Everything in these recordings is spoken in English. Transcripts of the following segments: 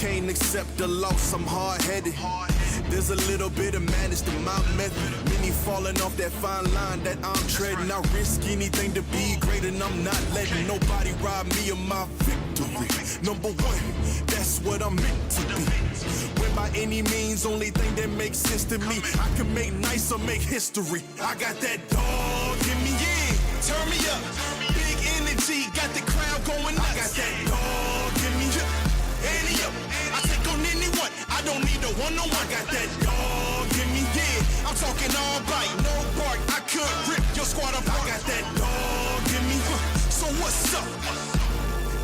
can't accept the loss, I'm hard-headed. There's a little bit of madness to my method. Many falling off that fine line that I'm treading. I risk anything to be great, and I'm not letting nobody rob me of my victory. Number one, that's what I'm meant to be. When by any means, only thing that makes sense to me, I can make nice or make history. I got that dog in me, yeah. Turn me up. Big energy, got the crowd going nuts. I got that dog in me, yeah. Any up. I take on anyone. I don't need a one-on-one. I got that dog in me, yeah. I'm talking all bite, no bark. I could rip your squad apart. I got that dog in me. So what's up?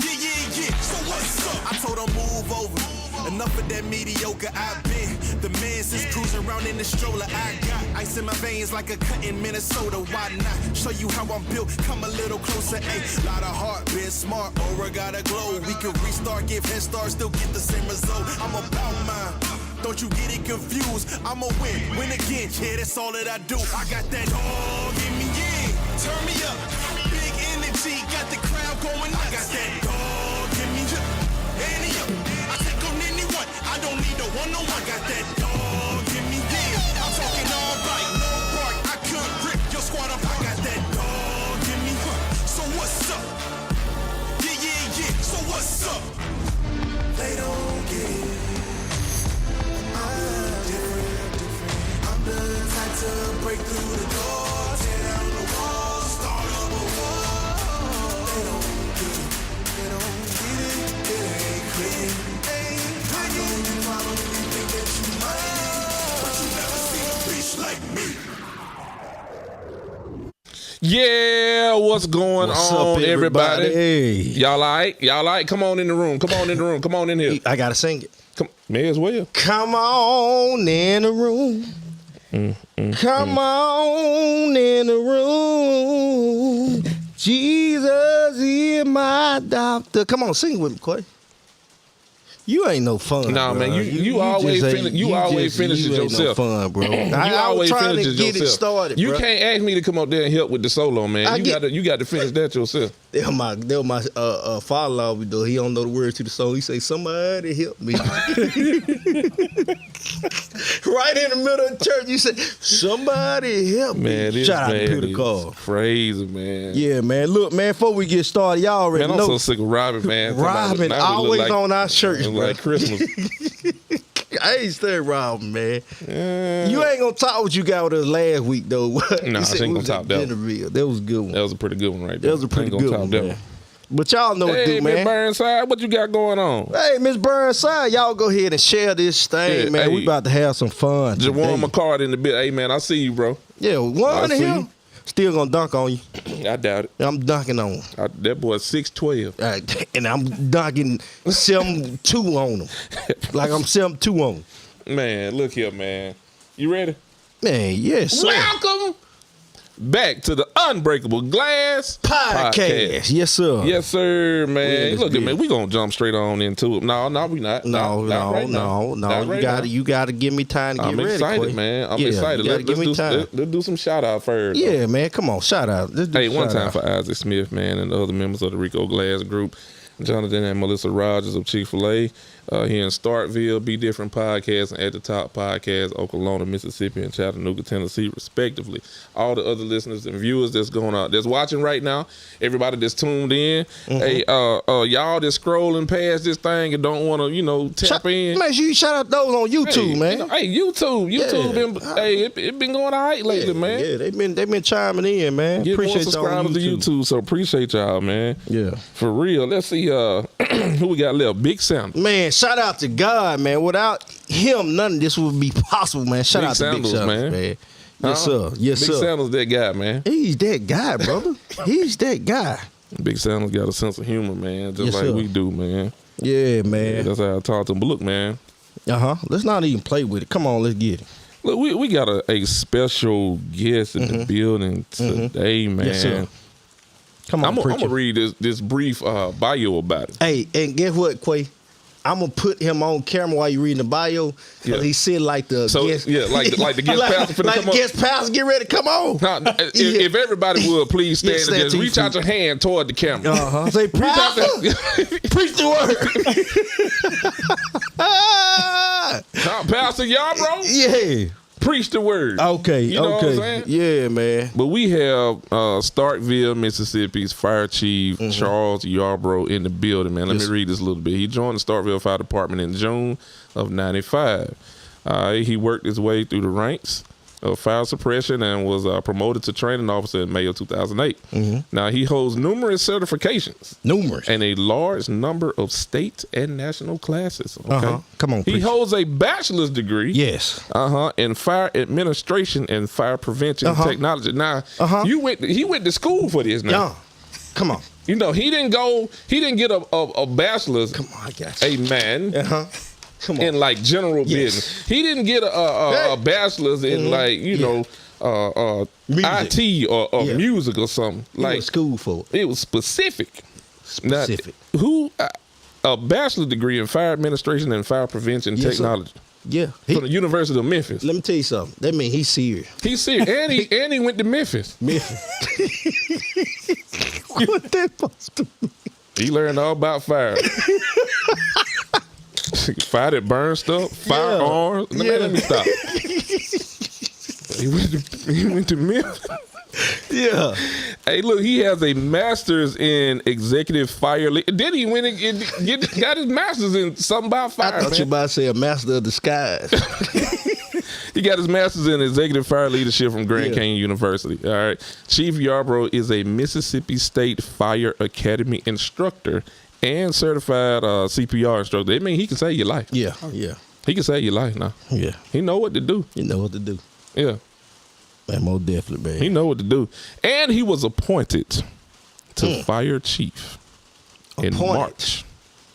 Yeah. So what's up? I told her move over. Enough of that mediocre. I've been the man since cruising around in the stroller. I got ice in my veins like a cut in Minnesota. Why not show you how I'm built? Come a little closer. A lot of heart, been smart. Aura got a glow. We can restart, give head start, still get the same result. I'm about mine. Don't you get it confused? I'ma win again. Yeah, that's all that I do. I got that dog in me, yeah. Turn me up. Big energy, got the crowd going nuts. I got that dog in me, yeah. Any up. I take on anyone. I don't need a one-on-one. I got that dog in me, yeah. I'm talking all right, no bark. I could rip your squad apart. I got that dog in me. So what's up? Yeah. So what's up? They don't get it. I'm the type to break through the door, tear down the wall, start up a war. They don't get it, it ain't clear. I know you probably think that you might, but you never seen a bitch like me. Yeah, what's going on, up, everybody? Hey. Y'all all right? Come on in the room. Come on in here. I gotta sing it. May as well. Come on in the room. Come on in the room. Jesus is my doctor. Come on, sing with me, Quay. You ain't no fun. Nah, bro. man, you always finish. You always finish it yourself. No fun, bro. I was trying finish to it get yourself. it started. You bro. can't ask me to come up there and help with the solo, man. You got to finish that yourself. That was my father-in-law. Though he don't know the words to the song. He say, "Somebody help me." Right in the middle of the church, you say, "Somebody help me." Man, this Shout out man to Peter Carr. is crazy, man. Yeah, man. Look, man. Before we get started, y'all already Man, I'm know. so sick of Robin, man. Robin always on our shirts, bro. Like Christmas. I ain't staying Robin, man. You ain't gonna talk what you got with us last week, though. Nah, I ain't gonna top that one. That was a good one. That was a pretty good one right there. That was a pretty good one, man. But y'all know what to do, man. Hey, Miss Burnside, what you got going on? Hey, Miss Burnside, y'all go ahead and share this thing, man. Hey, we about to have some fun today. Jawan McCard in the bit. Hey, man, I see you, bro. Yeah, one of him. Still gonna dunk on you. I doubt it. I'm dunking on him. That boy's 6'12". And I'm dunking 7'2" on him. Like I'm 7'2" on him. Man, look here, man. You ready? Man, yes, sir. Welcome back to the Unbreakable Glass Podcast. Yes, sir. Yes, sir, man. Look bit. at me. We gonna jump straight on into it. No, we not. No. You gotta give me time to get ready. I'm excited, Quay. man. I'm excited. Let's do some shout out first. Yeah, man. Come on, shout out. Hey, one time for Isaac Smith, man, and the other members of the Rico Glass Group. Jonathan and Melissa Rogers of Chick-fil-A here in Starkville, Be Different Podcast, and At the Top Podcast, Oklahoma, Mississippi, and Chattanooga, Tennessee, respectively. All the other listeners and viewers that's watching right now, everybody that's tuned in. Hey, y'all that's scrolling past this thing and don't want to, tap in. Make sure you shout out those on YouTube, man. YouTube it been going all right lately, man. Yeah, they been chiming in, man. Get appreciate more subscribers to YouTube, so appreciate y'all, man. Yeah, for real. Let's see who we got left. Big Sandals. Man, shout out to God, man. Without him, none of this would be possible, man. Shout out to Big Sandals, man. Yes, sir. Yes, sir. Big Sandals, that guy, man. He's that guy, brother. He's that guy. Big Sandals got a sense of humor, man, just like we do, man. Yeah, man. Yeah, that's how I talk to him. But look, man. Let's not even play with it. Come on, let's get it. Look, we got a special guest in the building today, man. Yes, sir. Come on, I'm gonna read this brief bio about it. Hey, and guess what, Quay? I'm gonna put him on camera while you reading the bio. Yeah. He said like the guest, like the guest pastor for like the guest pastor get ready to come on. Now, if everybody would please stand and just reach out your hand toward the camera. Say, pastor, preach the Pastor Yarbrough, Yeah. preach the word. Okay. You know what I'm saying? Yeah, man. But we have Starkville, Mississippi's Fire Chief Charles Yarbrough in the building, man. Let me read this a little bit. He joined the Starkville Fire Department in June of '95. He worked his way through the ranks of fire suppression and was promoted to training officer in May of 2008. Now, he holds numerous certifications. And a large number of state and national classes. Okay? Come on, He preach. holds a bachelor's degree. Yes. In fire administration and fire prevention technology. Now, he went to school for this now. Yeah. Come on. You know, he didn't get a bachelor's. Come on, I got you. A man. Come on. In like general business. He didn't get a bachelor's in like, you know, IT or music or something. He like went to school for it. It was specific. Specific. Now, a bachelor's degree in fire administration and fire prevention technology. Yeah. From the University of Memphis. Let me tell you something. That means he's serious. He's serious. and he went to Memphis. What that supposed to mean? He learned all about fire. Fire that burns stuff, firearms. Let me stop. He went to Memphis. Yeah. Hey, look, he has a master's in executive fire. Then he went and got his master's in something about fire. I thought you about to say a master of disguise. He got his master's in executive fire leadership from Grand Canyon University. All right. Chief Yarbrough is a Mississippi State Fire Academy instructor and certified CPR instructor. I mean, he can save your life. Yeah. He can save your life now. Yeah. He know what to do. You know what to do. Yeah. Man, most definitely, man. He know what to do. And he was appointed to fire chief in March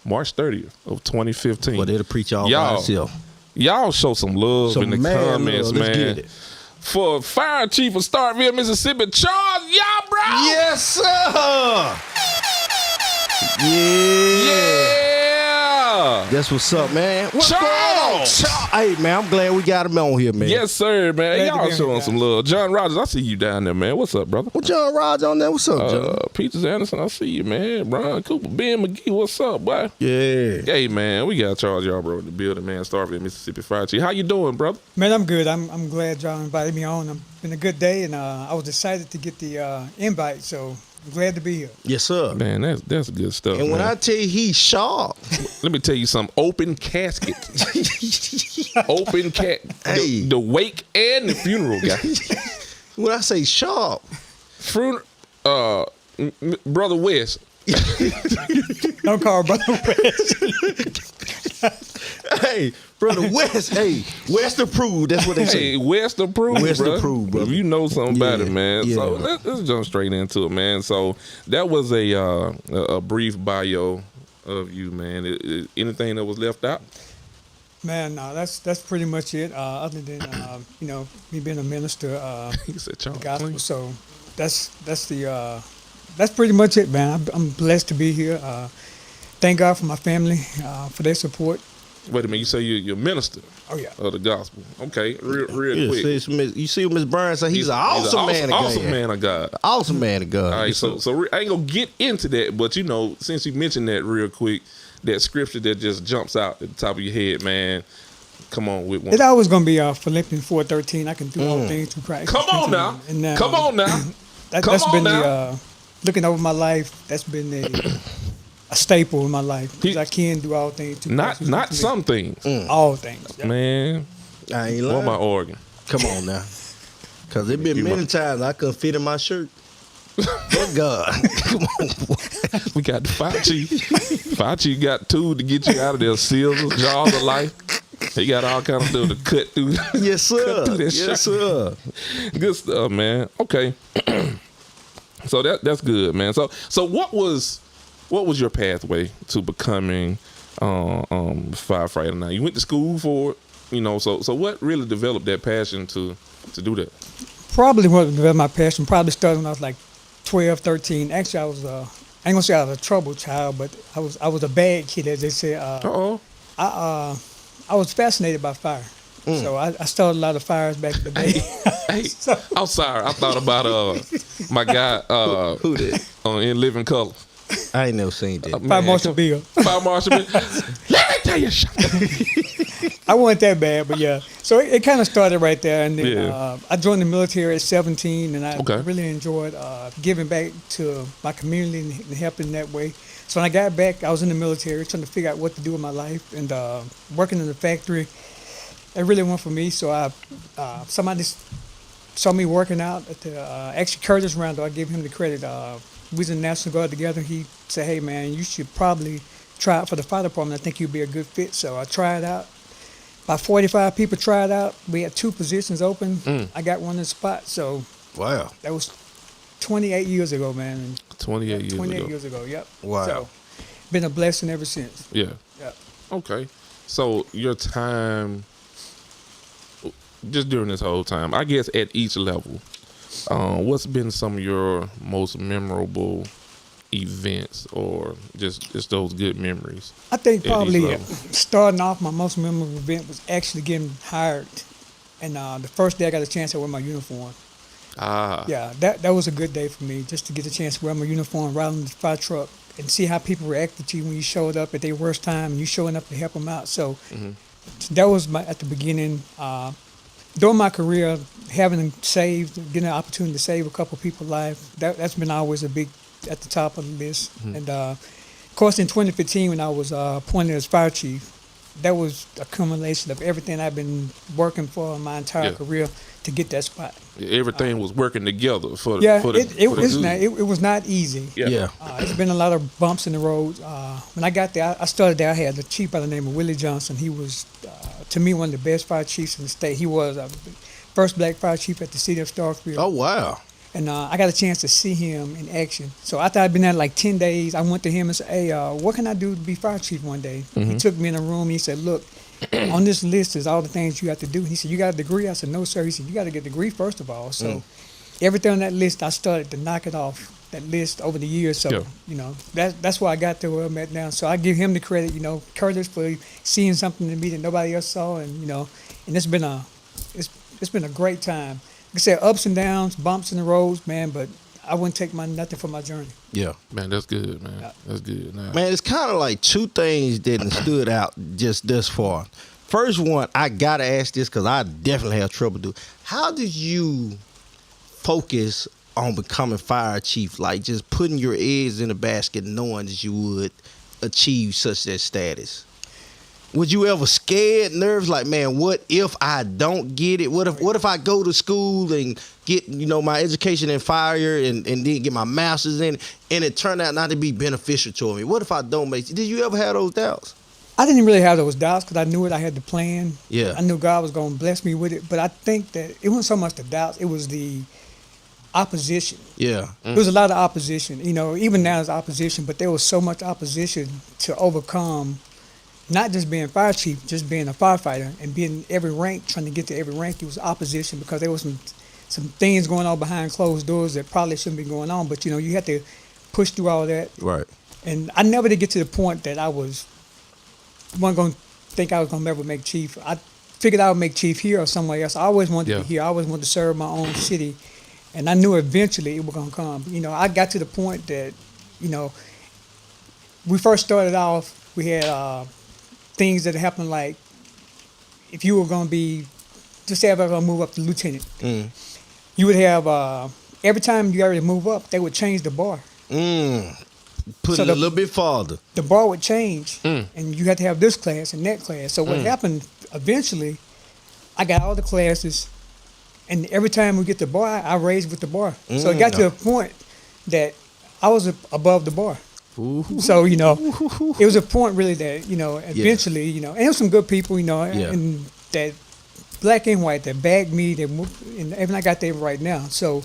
30th of 2015. Well, they'll preach all by himself. Y'all show some love in the comments, love. Let's man. get it. For Fire Chief of Starkville, Mississippi, Charles Yarbrough. Yes, sir. Yeah. That's what's up, man. What's Charles. going on? Hey, man, I'm glad we got him on here, man. Yes, sir, man. Glad to Y'all be on showing here, some love. John Rogers, I see you down there, man. What's up, brother? Well, John Rogers on there. What's up, John? Peaches Anderson, I see you, man. Brian Cooper, Ben McGee, what's up, boy? Yeah. Hey, man, we got Charles Yarbrough in the building, man. Starkville, Mississippi Fire Chief. How you doing, brother? Man, I'm good. I'm glad y'all invited me on. It's been a good day, and I was excited to get the invite, so I'm glad to be here. Yes, sir. Man, that's good stuff, And when man. I tell you he's sharp, Let me tell you something. Open casket. Open cat. Hey. The wake and the funeral guy. when I say sharp, Brother West. Don't call Brother West. hey, Brother West, hey, West approved. That's what they say. Hey, West approved, West bro. approved, brother. You know something about Yeah, it, man. yeah. So let's jump straight into it, man. So that was a brief bio of you, man. Anything that was left out? Man, no, that's pretty much it. Other than me being a minister, He said, Charles, gospel. please. So that's pretty much it, man. I'm blessed to be here. Thank God for my family, for their support. Wait a minute. You say you're a minister Oh yeah. of the gospel. Okay, real Yeah, quick. you see what Miss Burns said? He's an awesome man of God. Awesome man of God. Awesome man of God. All right, so I ain't gonna get into that, but since you mentioned that real quick, that scripture that just jumps out at the top of your head, man. Come on with one. It's always gonna be Philippians 4:13. I can do all things through Christ. Come on now. And, Come on now. That's been looking over my life. That's been a staple in my life. Because I can do all things through Christ. Not some things. All things. Yep. Man, I ain't want lying. my organ. Come on now. Because there been many times I couldn't fit in my shirt. Thank God. Come on, boy. We got the Fire Chief. Fire Chief got tools to get you out of there. Scissors, jaws of life. He got all kinds of stuff to cut through. Yes, sir. Cut through that Yes, shirt. sir. Good stuff, man. Okay. So that's good, man. So what was your pathway to becoming firefighter? Now you went to school for it, So what really developed that passion to do that? Probably what developed my passion probably started when I was like 12, 13. Actually, I was I ain't gonna say I was a troubled child, but I was a bad kid, as they say. I was fascinated by fire. So I started a lot of fires back in the day. Hey, I'm sorry. I thought about my guy Who did? in Living Color. I ain't never seen that. Fire Marshal Bill. Fire Marshal Bill. Let me tell you something. I wasn't that bad, but yeah. So it kind of started right there, and then Yeah. I joined the military at 17, and I Okay. really enjoyed giving back to my community and helping that way. So when I got back, I was in the military trying to figure out what to do with my life, and working in the factory. It really went for me. So somebody saw me working out at the actually Curtis Randall. I give him the credit. We was in the National Guard together. He said, "Hey man, you should probably try out for the fire department. I think you'd be a good fit." So I tried out. About 45 people tried out. We had 2 positions open. I got one in the spot. So Wow. that was 28 years ago, man. 28 years 28 ago. years ago, yep. Wow. So been a blessing ever since. Yeah. Yeah. Okay. So your time, just during this whole time, I guess at each level, what's been some of your most memorable events or just those good memories? I think At each probably level. starting off, my most memorable event was actually getting hired. And the first day I got a chance to wear my uniform. Yeah, that was a good day for me, just to get a chance to wear my uniform, ride on the fire truck, and see how people reacted to you when you showed up at their worst time and you showing up to help them out. So that was at the beginning. During my career, having getting an opportunity to save a couple people's lives, that's been always a big at the top of the list. And of course, in 2015, when I was appointed as fire chief, that was a culmination of everything I've been working for my entire career to get that spot. Everything was working together for Yeah, for the it for the was good. not, it was not easy. Yeah. It's been a lot of bumps in the road. When I got there, I started there. I had a chief by the name of Willie Johnson. He was, to me, one of the best fire chiefs in the state. He was first black fire chief at the city of Starkville. Oh, wow. And I got a chance to see him in action. So after I'd been there like 10 days, I went to him and said, "Hey, what can I do to be fire chief one day?" He took me in a room and he said, "Look, on this list is all the things you have to do." He said, "You got a degree?" I said, "No, sir." He said, "You got to get a degree first of all." So everything on that list, I started to knock it off that list over the years. So, that's why I got to where I'm at now. So I give him the credit, Curtis, for seeing something in me that nobody else saw. And, and it's been a great time. Like I said, ups and downs, bumps in the roads, man, but I wouldn't take nothing for my journey. Yeah. Man, that's good, man. That's good. Nah. Man, it's kind of like 2 things that stood out just this far. First one, I got to ask this because I definitely have trouble doing. How did you focus on becoming fire chief? Like just putting your eggs in a basket knowing that you would achieve such that status? Was you ever scared, nervous, like, man, what if I don't get it? What if I go to school and get, my education in fire and then get my master's in it, and it turned out not to be beneficial to me? What if I don't make it? Did you ever have those doubts? I didn't really have those doubts because I knew it. I had the plan. Yeah. I knew God was going to bless me with it. But I think that it wasn't so much the doubts. It was the opposition. Yeah. There was a lot of opposition. Even now there's opposition, but there was so much opposition to overcome. Not just being fire chief, just being a firefighter and being every rank, trying to get to every rank. It was opposition because there was some things going on behind closed doors that probably shouldn't be going on. But you had to push through all that. Right. And I never did get to the point that I wasn't going to think I was going to ever make chief. I figured I would make chief here or somewhere else. I always wanted to be here. I always wanted to serve my own city, and I knew eventually it was going to come. I got to the point that, we first started off. We had things that happened, like if you were going to be, just say if I was going to move up to lieutenant, you would have, every time you got to move up, they would change the bar. Put it a little bit farther. The bar would change, and you had to have this class and that class. So what happened, eventually, I got all the classes, and every time we get the bar, I raised with the bar. So it got to a point that I was above the bar. So, it was a point really that, eventually, and there was some good people, and that black and white that bagged me, and I got there right now. So,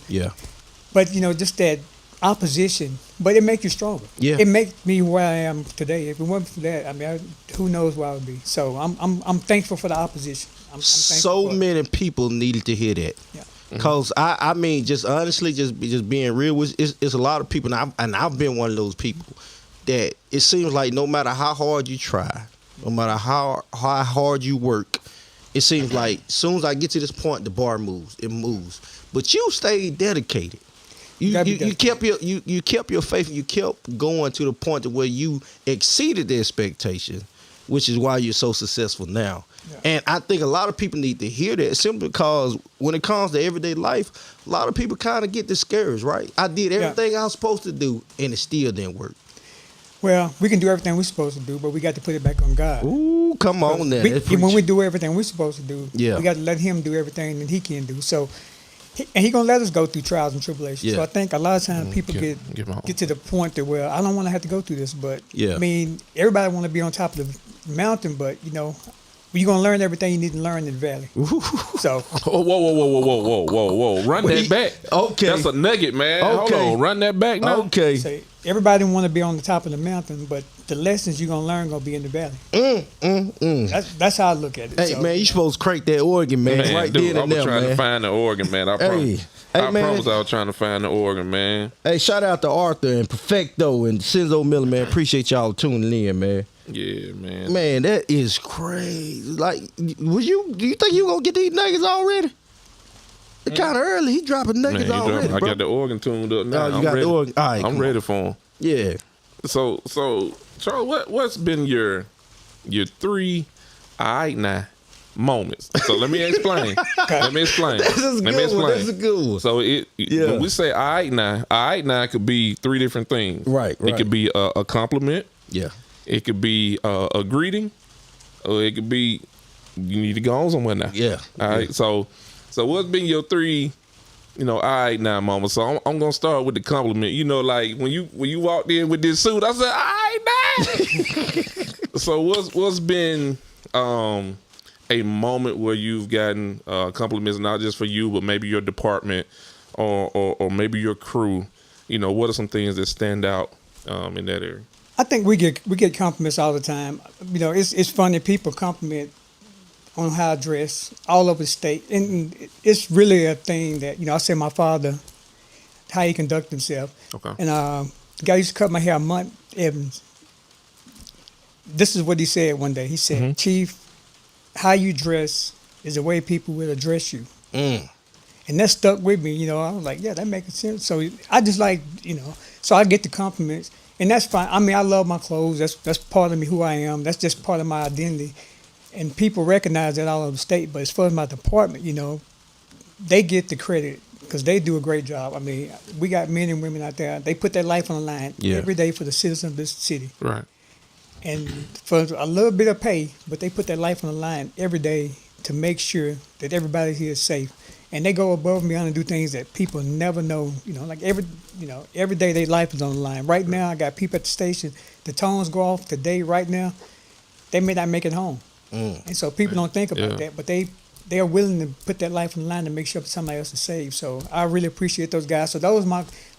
but, just that opposition, but it makes you stronger. Yeah. It makes me where I am today. If it wasn't for that, who knows where I would be. So I'm thankful for the opposition. I'm So many people needed to hear that. Yeah. Because I mean, just honestly, just being real, it's a lot of people, and I've been one of those people that it seems like no matter how hard you try, no matter how hard you work, it seems like as soon as I get to this point, the bar moves. It moves. But you stayed dedicated. You kept your faith, and you kept going to the point to where you exceeded the expectation. which is why you're so successful now. Yeah. And I think a lot of people need to hear that simply because when it comes to everyday life, a lot of people kind of get discouraged, right? I did everything I was supposed to do, and it still didn't work. Well, we can do everything we're supposed to do, but we got to put it back on God. Ooh, come on now. When we do everything we're supposed to do, Yeah. we got to let Him do everything that He can do. So, and He gonna let us go through trials and tribulations. Yeah. So I think a lot of times people get to the point that, well, I don't want to have to go through this, but Yeah. I mean, everybody want to be on top of the mountain, but you know, you're gonna learn everything you need to learn in the valley. So, whoa! Run that back. Okay, that's a nugget, man. Okay. Hold on, run that back now. Okay. say everybody want to be on the top of the mountain, but the lessons you're gonna learn gonna be in the valley. That's how I look at it. Hey, man, you supposed to crank that organ, man, right dude, there I and was there, trying man. to find the organ, man. I promise. Hey, I man. promise I was trying to find the organ, man. Hey, shout out to Arthur and Perfecto and Senzo Miller, man. Appreciate y'all tuning in, man. Yeah, man. Man, that is crazy. Like, do you think you gonna get these nuggets already? It's kind of early. He dropping nuggets already, I bro. got the organ tuned up now. Oh, you I'm got ready. the organ. All right, I'm come ready on. for him. Yeah. So Charles, what's been your 3 now moments? So let me explain. Let me explain. That's a good one. That's a good one. So when we say all right now could be 3 different things. Right. It could be a compliment. Yeah. It could be a greeting, or it could be you need to go on somewhere now. Yeah. All right. So what's been your 3, all right now moments? So I'm gonna start with the compliment. You know, like when you walked in with this suit, I said, all right now. So what's been a moment where you've gotten compliments, not just for you, but maybe your department or maybe your crew? You know, what are some things that stand out in that area? I think we get compliments all the time. You know, it's funny, people compliment on how I dress all over the state, and it's really a thing that I say my father, how he conduct himself. Okay. And the guy used to cut my hair, Munt Evans. This is what he said one day. He said, "Chief, how you dress is the way people will address you." And that stuck with me. I was like, yeah, that makes sense. So I just like, so I get the compliments. And that's fine. I mean, I love my clothes. That's part of me, who I am. That's just part of my identity. And people recognize that all over the state. But as far as my department, they get the credit because they do a great job. I mean, we got men and women out there. They put their life on the line every day for the citizens of this city. Right. And for a little bit of pay, but they put their life on the line every day to make sure that everybody here is safe. And they go above and beyond and do things that people never know. Like every day their life is on the line. Right now, I got people at the station. The tones go off today. Right now, they may not make it home, and so people don't think about that. But they are willing to put that life on the line to make sure somebody else is saved. So I really appreciate those guys. So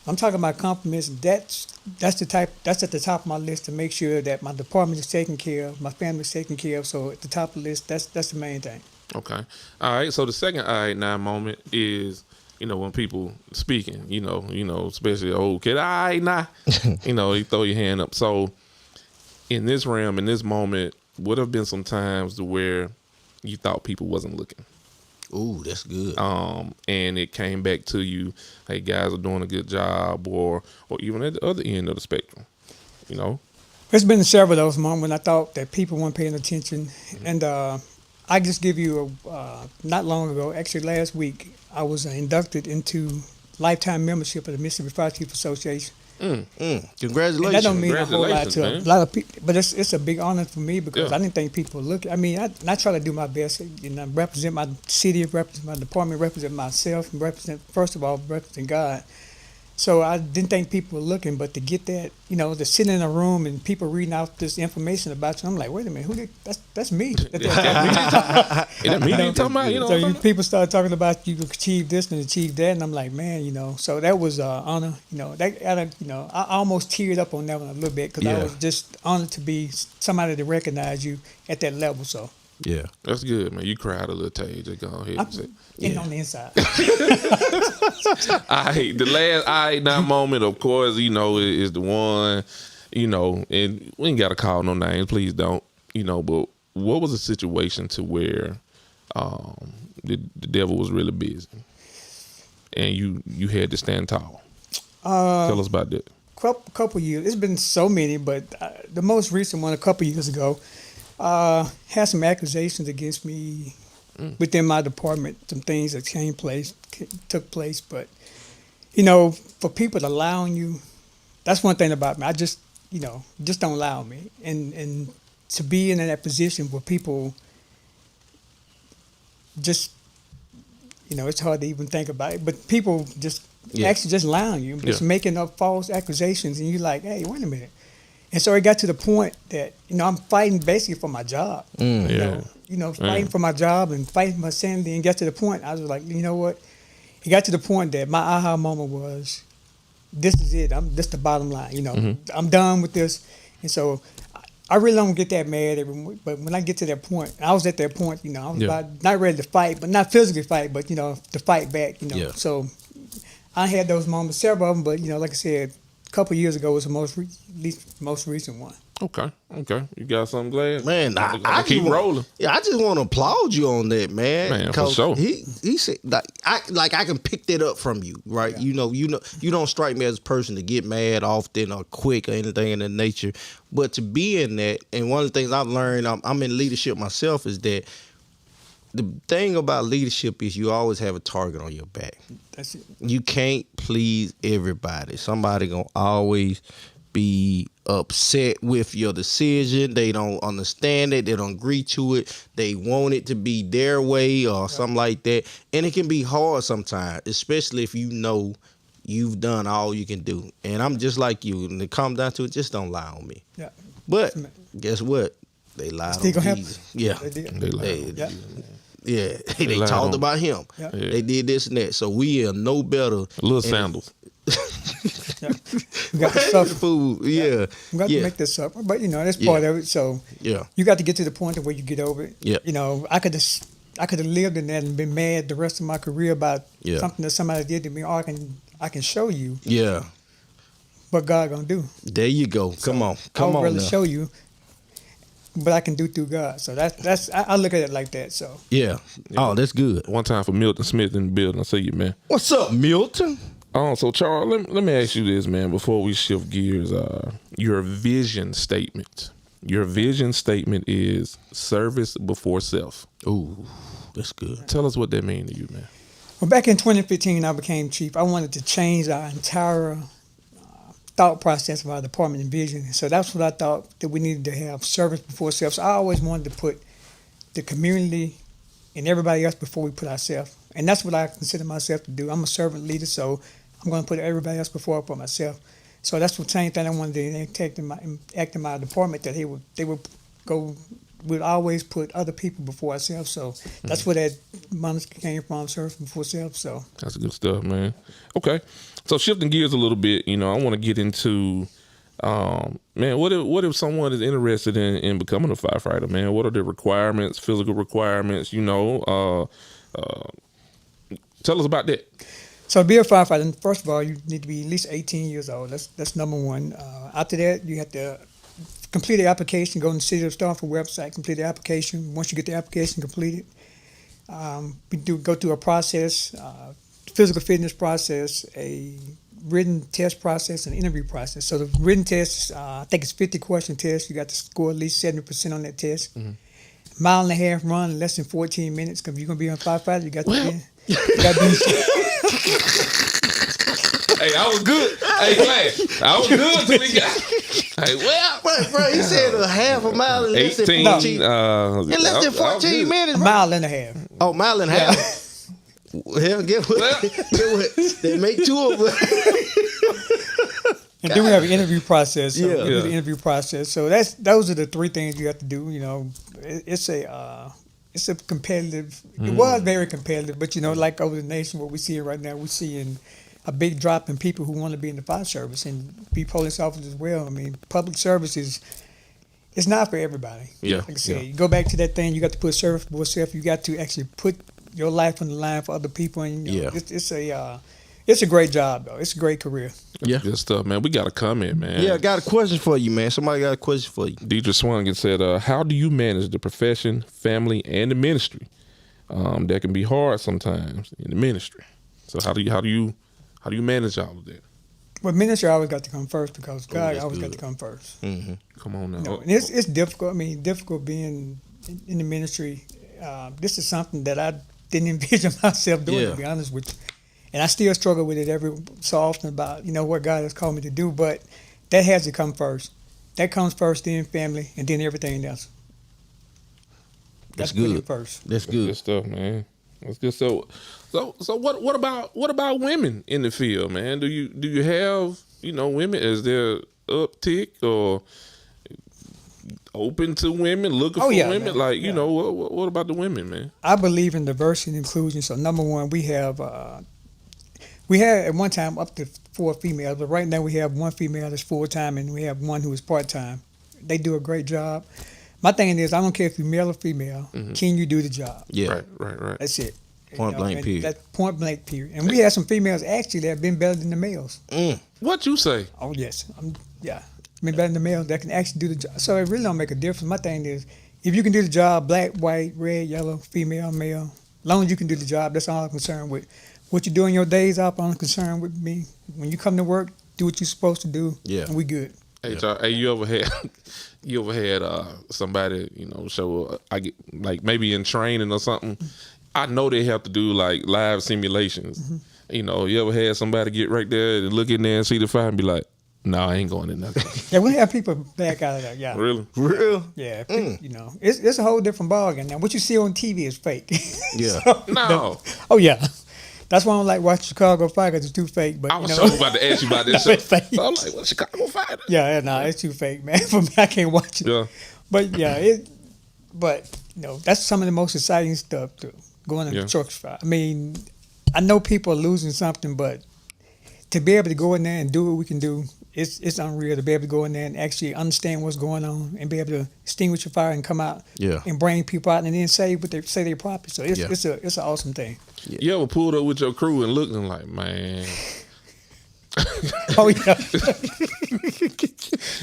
I'm talking about compliments. That's at the top of my list to make sure that my department is taken care of, my family is taken care of. So at the top of the list, that's the main thing. Okay. All right. So the second all right now moment is, when people speaking, especially old kid, all right now, you throw your hand up. So in this realm, in this moment, would have been some times to where you thought people wasn't looking. Ooh, that's good. And it came back to you, hey, guys are doing a good job, or even at the other end of the spectrum, There's been several of those moments when I thought that people weren't paying attention. And I just give you not long ago, actually last week, I was inducted into lifetime membership of the Mississippi Fire Chiefs Association. Congratulations. And that don't mean a whole lot to a man. lot of people, but it's a big honor for me because I didn't think people would look. I mean, I try to do my best, represent my city, represent my department, represent myself, and first of all, represent God. So I didn't think people were looking, but to get that, to sit in a room and people reading out this information about you, I'm like, wait a minute, that's me. That me you talking about, So people started talking about you achieve this and achieve that, and I'm like, man, so that was an honor. I almost teared up on that one a little bit because I was just honored to be somebody to recognize you at that level. So. Yeah, that's good, man. You cried a little, Tay. Just go ahead and say. On the inside. The last now moment, of course, is the one, and we ain't got to call no names, please don't, but what was the situation to where the devil was really busy and you had to stand tall? Tell us about that. Couple years. It's been so many, but the most recent one a couple years ago, Had some accusations against me within my department, some things that took place. But, for people to lie on you, that's one thing about me. I just don't lie on me. And to be in that position where people just, it's hard to even think about it, but people just actually just lie on you, just making up false accusations, and you're like, hey, wait a minute. And so it got to the point that, I'm fighting basically for my job. Fighting for my job and fighting my sanity, and got to the point, I was like, you know what? It got to the point that my aha moment was, this is it. This the bottom line. I'm done with this. And so I really don't get that mad every week. But when I get to that point, I was at that point, I was about not ready to fight, but not physically fight, but, to fight back, So I had those moments, several of them, but, like I said, a couple of years ago was the most recent one. Okay. You got something, Glad? Man, I keep rolling. Yeah, I just want to applaud you on that, man. Man, for sure. He said, I can pick that up from you, right? Yeah. You don't strike me as a person to get mad often or quick or anything in that nature. But to be in that, and one of the things I've learned, I'm in leadership myself, is that the thing about leadership is you always have a target on your back. That's it. You can't please everybody. Somebody gonna always be upset with your decision. They don't understand it. They don't agree to it. They want it to be their way or something like that. And it can be hard sometimes, especially if you've done all you can do. And I'm just like you. And it comes down to it, just don't lie on me. Yeah. But guess what? They lied on Jesus. Yeah. They did. They lied. Yeah. They talked about him. Yeah. They did this and that. So we are no better. Little sandals. We got to suffer. Food. Yeah. We got to make this suffer. But, that's part of it. So you got to get to the point where you get over it. Yeah. I could have lived in that and been mad the rest of my career about something that somebody did to me, or I can show you. Yeah. What God gonna do. There you go. Come on. Come on. I'll really show you, but I can do through God. So that's I look at it like that. So yeah. Oh, that's good. One time for Milton Smith in the building. I see you, man. What's up, Milton? So Charles, let me ask you this, man, before we shift gears. Your vision statement. Your vision statement is service before self. Ooh, that's good. Tell us what that means to you, man. Well, back in 2015, I became chief. I wanted to change our entire thought process of our department and vision. So that's what I thought, that we needed to have service before self. So I always wanted to put the community and everybody else before we put ourselves. And that's what I consider myself to do. I'm a servant leader, so I'm going to put everybody else before I put myself. So that's the same thing I wanted to act in my department, that we'd always put other people before ourselves. So that's where that mantra came from, service before self. So that's good stuff, man. Okay, so shifting gears a little bit, I want to get into, man, what if someone is interested in becoming a firefighter, man? What are the requirements, physical requirements? Tell us about that. So to be a firefighter, first of all, you need to be at least 18 years old. That's number one. After that, you have to complete the application, go to the City of Starford website, complete the application. Once you get the application completed, we go through a process, physical fitness process, a written test process, and interview process. So the written test, I think it's 50-question test. You got to score at least 70% on that test. Mm-hmm. Mile and a half run in less than 14 minutes. Because if you're going to be a firefighter, you got to be. Hey, I was good. Hey, Flash, I was good till we got. Hey, bro, he said a half a mile in less than 14. In less than 14 minutes. A mile and a half. Oh, mile and a half. Hell, get what? They make two of us. And then we have an interview process. So the interview process. So those are the three things you have to do. It's a competitive. It was very competitive, but like over the nation, what we see right now, we're seeing a big drop in people who want to be in the fire service and be police officers as well. I mean, public service it's not for everybody. Yeah. Like I said, you go back to that thing. You got to put service before self. You got to actually put your life on the line for other people. And it's a great job though. It's a great career. Yeah, good stuff, man. We got a comment, man. Yeah, I got a question for you, man. Somebody got a question for you. Deidre Swangan said, "How do you manage the profession, family, and the ministry? That can be hard sometimes in the ministry. So how do you manage all of that?" Well, ministry always got to come first because God that's always got good. to come first. Come on now. You know, and it's difficult. I mean, difficult being in the ministry. This is something that I didn't envision myself doing, to be honest with you. And I still struggle with it every so often about, what God has called me to do. But that has to come first. That comes first, then family, and then everything else. That's Put it good. first. That's Good good. stuff, man. That's good. So what about women in the field, man? Do you have women? Is there uptick or open to women, looking for women? Man. Like what about the women, man? I believe in diversity and inclusion. So number one, we had at one time up to 4 females, but right now we have 1 female that's full time and we have 1 who is part time. They do a great job. My thing is, I don't care if you're male or female. Can you do the job? Yeah. Right. That's it. Point blank, and period. That's point blank, period. And we have some females actually that have been better than the males. What you say? Oh yes, been better than the males that can actually do the job. So it really don't make a difference. My thing is, if you can do the job, black, white, red, yellow, female, male, as long as you can do the job, that's all I'm concerned with. What you do in your days off, I'm concerned with me. When you come to work, do what you're supposed to do. Yeah. And we good. Hey, hey, you ever had somebody show I get like maybe in training or something? I know they have to do like live simulations. You ever had somebody get right there and look in there and see the fire and be like, "No, I ain't going in there." Yeah, we have people back out of that. Yeah. Really? Real? Yeah. It's a whole different ballgame now. What you see on TV is fake. Yeah. No. Oh yeah. That's why I don't like watching Chicago Fire because it's too fake. But I was so about to ask you about this. It's fake. So I'm like, "Well, Chicago Fire." It's too fake, man. For me, I can't watch it. Yeah. But that's some of the most exciting stuff too. Going to the church fire. I mean, I know people are losing something, but to be able to go in there and do what we can do, it's unreal to be able to go in there and actually understand what's going on and be able to extinguish a fire and come out and bring people out and then say what they say their property. So it's an awesome thing. Yeah. You ever pulled up with your crew and looked and like, man. Oh yeah.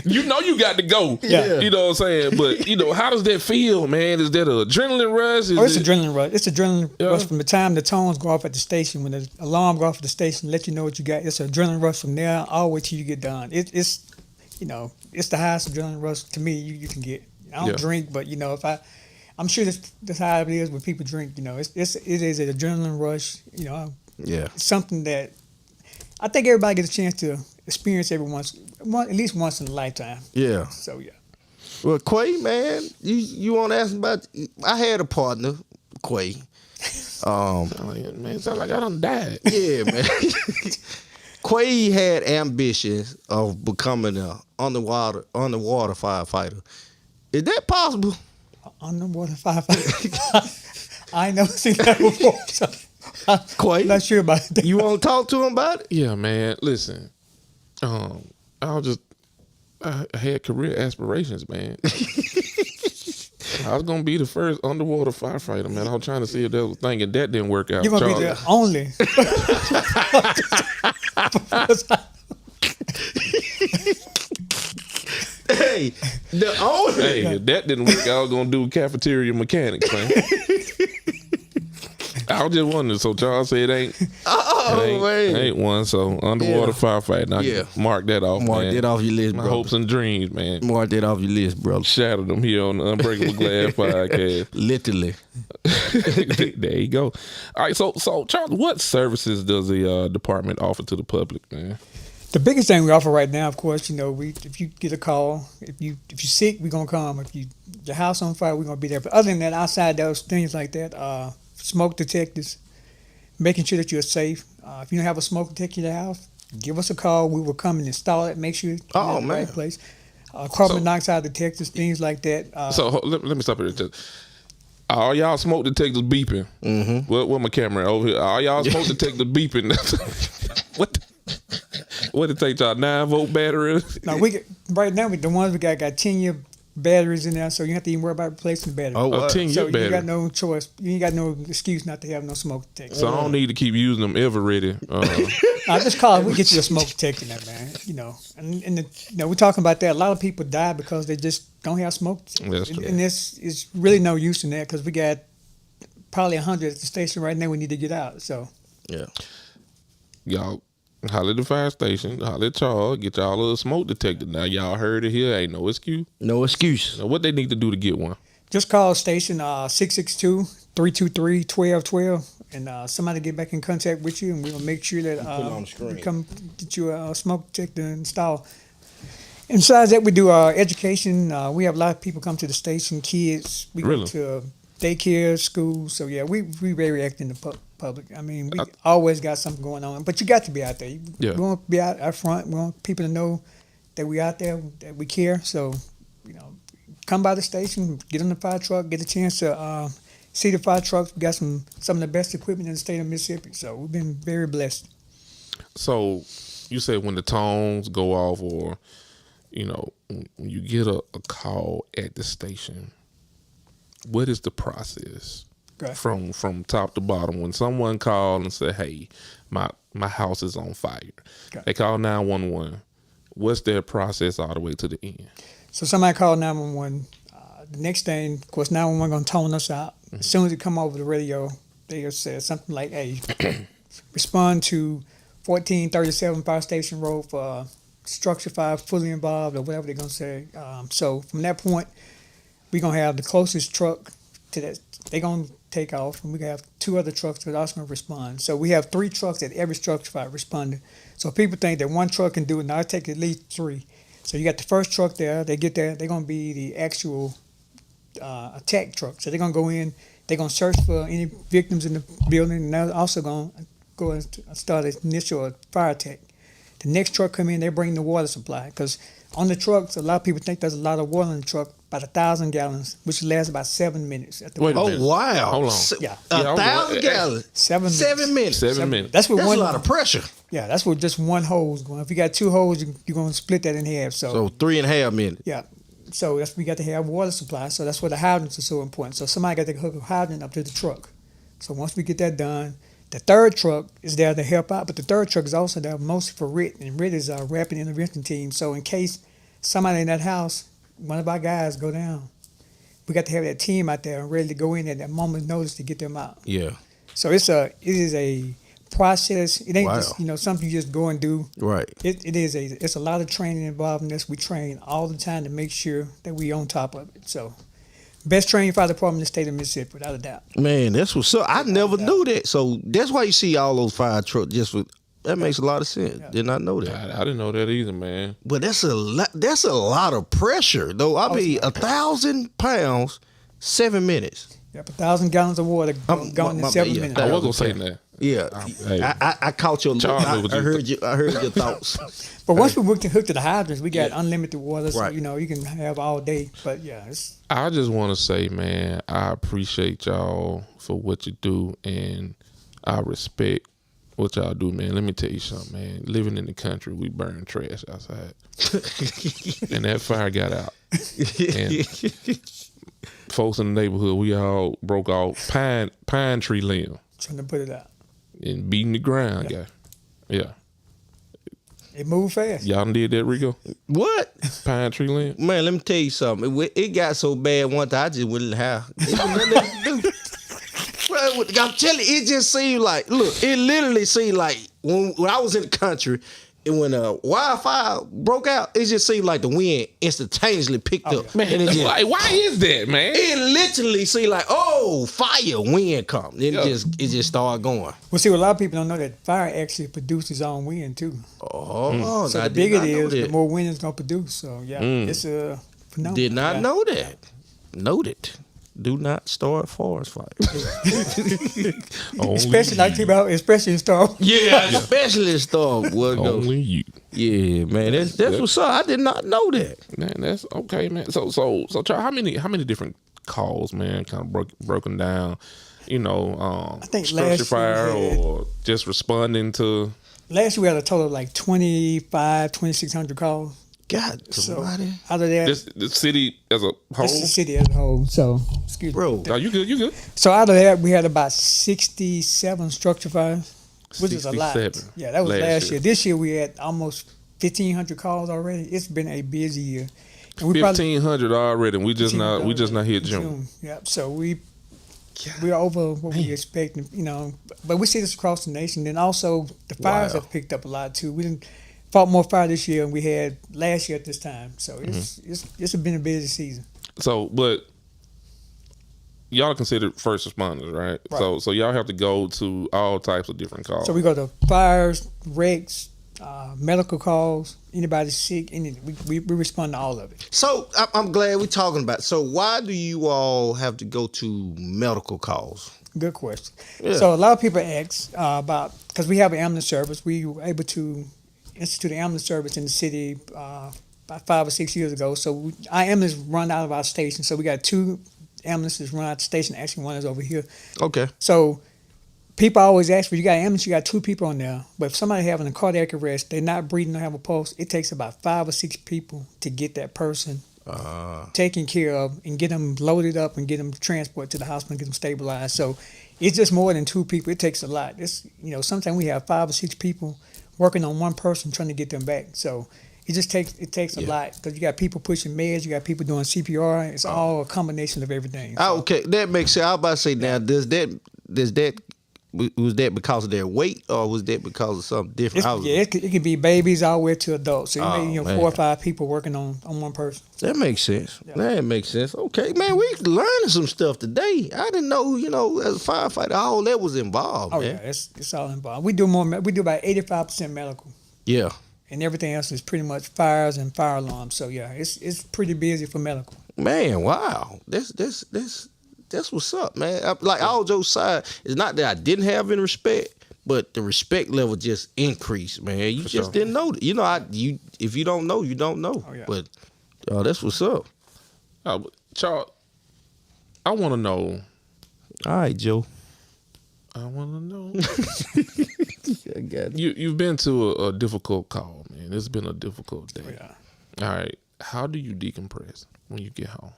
You got to go. Yeah. You know what I'm saying? But how does that feel, man? Is that an adrenaline rush? It's adrenaline rush. It's adrenaline rush from the time the tones go off at the station. When the alarm go off at the station, let you know what you got. It's an adrenaline rush from there all the way till you get done. It's the highest adrenaline rush to me you can get. I don't drink, but if I'm sure that's how it is when people drink. It is an adrenaline rush. It's something that I think everybody gets a chance to experience at least once in a lifetime. Yeah. So yeah. Well, Quay, man, you want to ask about? I had a partner, Quay. Man, it sounds like I done died. Yeah, man. Quay had ambitions of becoming an underwater firefighter. Is that possible? Underwater firefighter. I ain't never seen that before. So Quay, I'm not sure about that. you want to talk to him about it? Yeah, man. Listen, I had career aspirations, man. I was gonna be the first underwater firefighter, man. I was trying to see if that was a thing, and that didn't work out. You're gonna be the only. Hey, the only. Hey, if that didn't work, I was gonna do cafeteria mechanics, man. I was just wondering. So Charles said it ain't one. So underwater firefighting. I mark that off. Mark man. that off your list, My bro. hopes and dreams, man. Mark that off your list, bro. Shattered them here on the Unbreakable Glass podcast. Literally. There you go. All right, so Charles, what services does the department offer to the public, man? The biggest thing we offer right now, of course, if you get a call, if you're sick, we're gonna come. If your house on fire, we're gonna be there. But other than that, outside those things like that, smoke detectors, making sure that you're safe. If you don't have a smoke detector in your house, give us a call. We will come and install it. Make sure you're in the right place. Carbon monoxide detectors, things like that. So let me stop here. All y'all smoke detectors beeping. Mm-hmm. Where my camera over here? All y'all smoke detectors beeping. What it take y'all 9-volt battery? No, right now the ones we got 10-year batteries in there, so you don't have to even worry about replacing the battery. Oh, a 10-year so battery. You got no choice. You ain't got no excuse not to have no smoke detector. So I don't need to keep using them ever ready. I just call. We get you a smoke detector now, man. And we're talking about that. A lot of people die because they just don't have smoke detectors. That's true. And this is really no use in that because we got probably 100 at the station right now. We need to get out. So Yeah. Y'all, Holler at the fire station. Holler at y'all. Get y'all a little smoke detector. Now y'all heard it here. Ain't no excuse. No excuse. Now, what they need to do to get one? Just call station 662-323-1212, and somebody get back in contact with you, and we'll make sure that put it on the screen. we come get you a smoke detector installed. And besides that, we do education. We have a lot of people come to the station, kids. We Really? go to daycare, school. So, yeah, we very active in the public. I mean, we always got something going on. But you got to be out there. Yeah. We want to be out front. We want people to know that we out there, that we care. So, come by the station, get on the fire truck, get a chance to see the fire trucks. We got some of the best equipment in the state of Mississippi. So, we've been very blessed. So you said when the tones go off, or when you get a call at the station, what is the process from top to bottom? When someone called and said, "Hey, my house is on fire," they call 911. What's their process all the way to the end? So somebody called 911. The next thing, of course, 911 going to tone us out. As soon as it come over the radio, they just say something like, "Hey, respond to 1437 Fire Station Road for structure fire fully involved," or whatever they're going to say. So from that point, we're going to have the closest truck to that. They're going to take off, and we're going to have 2 other trucks that are also going to respond. So we have 3 trucks at every structure fire responding. So people think that 1 truck can do it. Now it takes at least 3. So you got the first truck there. They get there. They're going to be the actual attack truck. So they're going to go in. They're going to search for any victims in the building, and they're also going to go and start an initial fire attack. The next truck come in, they bring the water supply, because on the trucks, a lot of people think there's a lot of water in the truck, about 1,000 gallons, which lasts about 7 minutes. Wait a minute. Oh, wow. Hold on. Yeah. 1,000 gallons. 7 minutes. 7 minutes. 7 minutes. That's That's a lot of pressure. Yeah, that's with just 1 hose going. If you got 2 hoses, you're going to split that in half. So 3.5 minutes. Yeah. So that's we got to have water supply. So that's why the hydrants are so important. So somebody got to hook a hydrant up to the truck. So once we get that done, the third truck is there to help out, but the third truck is also there mostly for RIT, and RIT is our rapid intervention team. So in case somebody in that house, one of our guys go down, we got to have that team out there and ready to go in at that moment's notice to get them out. Yeah. So it is a process. It ain't just something you just go and do. Right. It's a lot of training involved in this. We train all the time to make sure that we on top of it. So best training fire department in the state of Mississippi, without a doubt. Man, that's what's up. I never knew that. So that's why you see all those fire trucks. That makes a lot of sense. Yeah. Did not know that. I didn't know that either, man. But that's a lot of pressure, though. I mean, 1,000 pounds, 7 minutes. Yep, 1,000 gallons of water going in 7 minutes. I was gonna say that. Yeah, I caught your. I heard your thoughts. But once we hooked to the hydrants, we got unlimited water, so you can have all day. But I just want to say, man, I appreciate y'all for what you do, and I respect what y'all do, man. Let me tell you something, man. Living in the country, we burn trash outside, and that fire got out. And folks in the neighborhood, we all broke off pine tree limb. Trying to put it out. And beating the ground, guy. Yeah. It moved fast. Y'all done did that, Rico? What? Pine tree limb? Man, let me tell you something. It got so bad one time I just wouldn't have. Well, I'm telling you, it just seemed like, look, it literally seemed like when I was in the country, and when a wildfire broke out, it just seemed like the wind instantaneously picked up. Man, and like, why is that, man? It literally seemed like, fire, wind come. Then it just started going. Well, see, a lot of people don't know that fire actually produces its own wind, too. Oh, so the bigger it is, the more wind it's going to produce. So, it's a phenomenon. Did not know that. Noted. Do not start forest fires. especially in storm. Yeah, especially in storm. Only you. Yeah, man. That's what's up. I did not know that. Man, that's okay, man. So, Charles, how many different calls, man, kind of broken down? I think structure fire or just responding to. Last year we had a total of like 2,600 calls. God, so out of that, the city as a whole. This is the city as a whole. So, excuse me. Bro, you good? You good? So out of that, we had about 67 structure fires, which is a lot. Yeah, that was last year. This year we had almost 1,500 calls already. It's been a busy year. 1,500 already, and we just not hit June. Yep. So we We are over what we expecting, you know. But we see this across the nation. Then also the fires have picked up a lot too. We didn't fought more fire this year than we had last year at this time. So it's been a busy season. So, but y'all are considered first responders, right? So y'all have to go to all types of different calls. So we go to fires, wrecks, medical calls, anybody sick, we respond to all of it. So I'm glad we're talking about it. So why do you all have to go to medical calls? Good question. Yeah. So a lot of people ask about, because we have an ambulance service, we were able to institute an ambulance service in the city about 5 or 6 years ago. So our ambulance run out of our station. So we got 2 ambulances run out the station. Actually, one is over here. Okay. So people always ask, well, you got an ambulance, you got 2 people on there. But if somebody having a cardiac arrest, they're not breathing, don't have a pulse, it takes about 5 or 6 people to get that person taken care of and get them loaded up and get them transported to the hospital and get them stabilized. So it's just more than 2 people. It takes a lot. It's, you know, sometimes we have 5 or 6 people working on one person trying to get them back. So it just takes a lot, because you got people pushing meds, you got people doing CPR. It's all a combination of everything. So. Okay, that makes sense. I was about to say, now, was that because of their weight, or was that because of something different? It could be babies all the way to adults. So you may 4 or 5 people working on one person. That makes sense. Yeah. That makes sense. Okay, man, we learning some stuff today. I didn't know, as a firefighter, all that was involved. Oh man. yeah, it's all involved. We do about 85% medical. Yeah. And everything else is pretty much fires and fire alarms. So yeah, it's pretty busy for medical. Man, wow. That's what's up, man. Like all jokes aside, it's not that I didn't have any respect, but the respect level just increased, man. You For just sure. didn't know. If you don't know, you don't know. Oh, yeah. But that's what's up. Charles, I want to know. All right, Joe. I want to know. I got it. You've been to a difficult call, man. It's been a difficult day. Oh, yeah. All right. How do you decompress when you get home?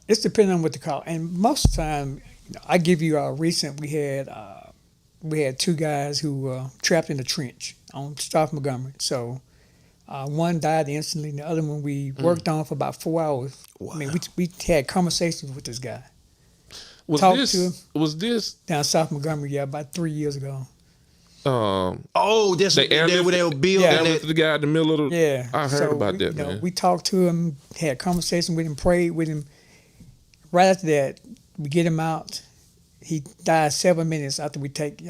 It's depending on what the call. And most of the time, I give you a recent. We had 2 guys who were trapped in a trench on South Montgomery. So one died instantly, and the other one we worked on for about 4 hours. Wow. I mean, we had conversations with this guy. Was Talked this to him. was this Down South Montgomery, about 3 years ago. That's They where they were building Yeah. that. the guy in the middle of the Yeah. I heard about that, you know, man. we talked to him, had conversation with him, prayed with him. Right after that, we get him out. He died 7 minutes after we take,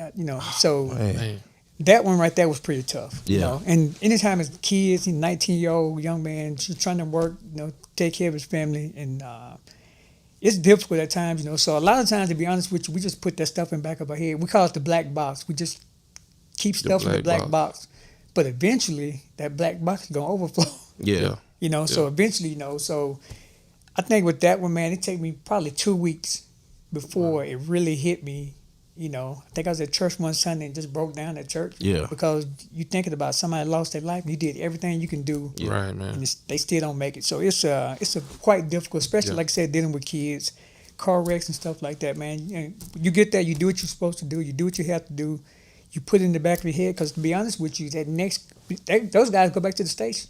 so Man. that one right there was pretty tough. You Yeah. know? And anytime as kids, he's a 19-year-old young man, just trying to work, take care of his family. And it's difficult at times, So a lot of times, to be honest with you, we just put that stuff in the back of our head. We call it the black box. We just keep stuff in the black box. But eventually, that black box is going to overflow. Yeah. So eventually, so I think with that one, man, it took me probably 2 weeks before it really hit me. I think I was at church one Sunday and just broke down at church. Yeah. Because you thinking about somebody lost their life, and you did everything you can do. Yeah. Right, man. And they still don't make it. So it's a quite difficult, especially like I said, dealing with kids, car wrecks and stuff like that, man. You get there, you do what you're supposed to do, you do what you have to do, you put it in the back of your head. Because to be honest with you, those guys go back to the station.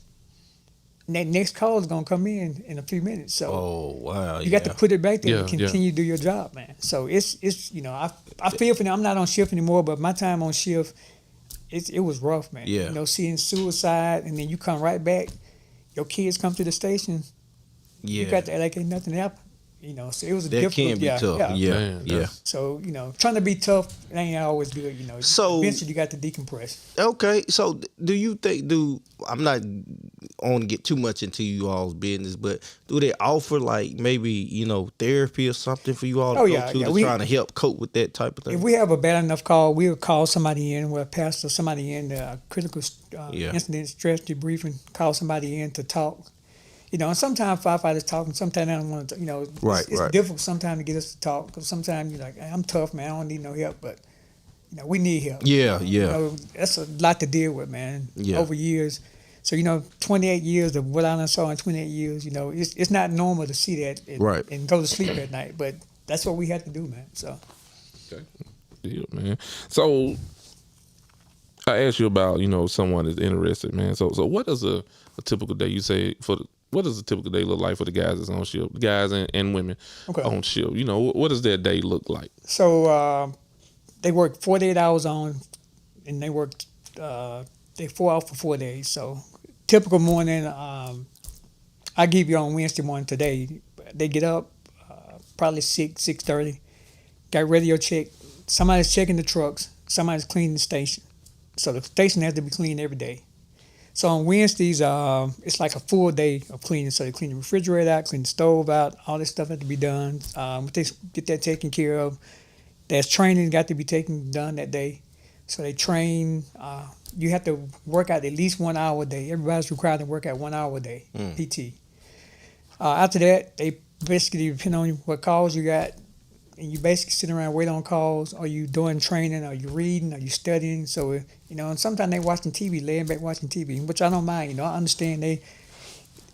And that next call is gonna come in a few minutes. So wow. you got to put it back there and Yeah, continue to do your job, man. So it's I feel for them. I'm not on shift anymore, but my time on shift, it was rough, man. Yeah. Seeing suicide, and then you come right back, your kids come to the station, Yeah. you got to act like ain't nothing happened. So it was a That difficult. can be tough. Yeah. Man, Yeah. So trying to be tough, it ain't always good. So- eventually you got to decompress. Okay, so do you think? I'm not on to get too much into you all's business, but do they offer like maybe therapy or something for you all to Oh, go yeah, to yeah. trying to help cope with that type of thing? If we have a bad enough call, we'll call somebody in, we'll pass somebody in, critical Yeah. incident stress debriefing, call somebody in to talk. And sometimes firefighters talk, and sometimes they don't want to, Right, it's right. difficult sometimes to get us to talk, because sometimes you're like, hey, I'm tough, man, I don't need no help, but, we need help. Yeah. That's a lot to deal with, man, Yeah. over years. So, 28 years of what I saw in 28 years, it's not normal to see that Right. and go to sleep at night, but that's what we had to do, man, so. Okay. Yeah, man. So I asked you about, someone is interested, man. So what is a typical day? You say for what does a typical day look like for the guys that's on shift, guys and women on shift? You know, what does their day look like? So they work 48 hours on, and they work they 4 out for 4 days. So typical morning, I give you on Wednesday morning today. They get up probably 6:30, got radio check. Somebody's checking the trucks. Somebody's cleaning the station. So the station has to be cleaned every day. So on Wednesdays, it's like a full day of cleaning. So they clean the refrigerator out, clean the stove out, all this stuff has to be done. They get that taken care of. There's training got to be done that day. So they train. You have to work out at least 1 hour a day. Everybody's required to work out 1 hour a day, PT. After that, they basically depend on what calls you got, and you basically sit around and wait on calls. Are you doing training? Are you reading? Are you studying? So, and sometimes they watching TV, laying back watching TV, which I don't mind. I understand at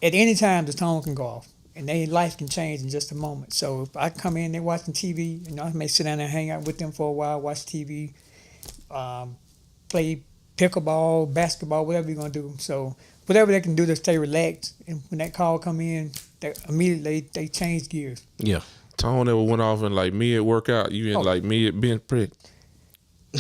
any time the phone can go off, and their life can change in just a moment. So if I come in, they're watching TV, I may sit down and hang out with them for a while, watch TV, play pickleball, basketball, whatever you're going to do. So whatever they can do to stay relaxed. And when that call come in, immediately they change gears. Yeah. Tone ever went off in like mid-workout? You in like mid-bench press?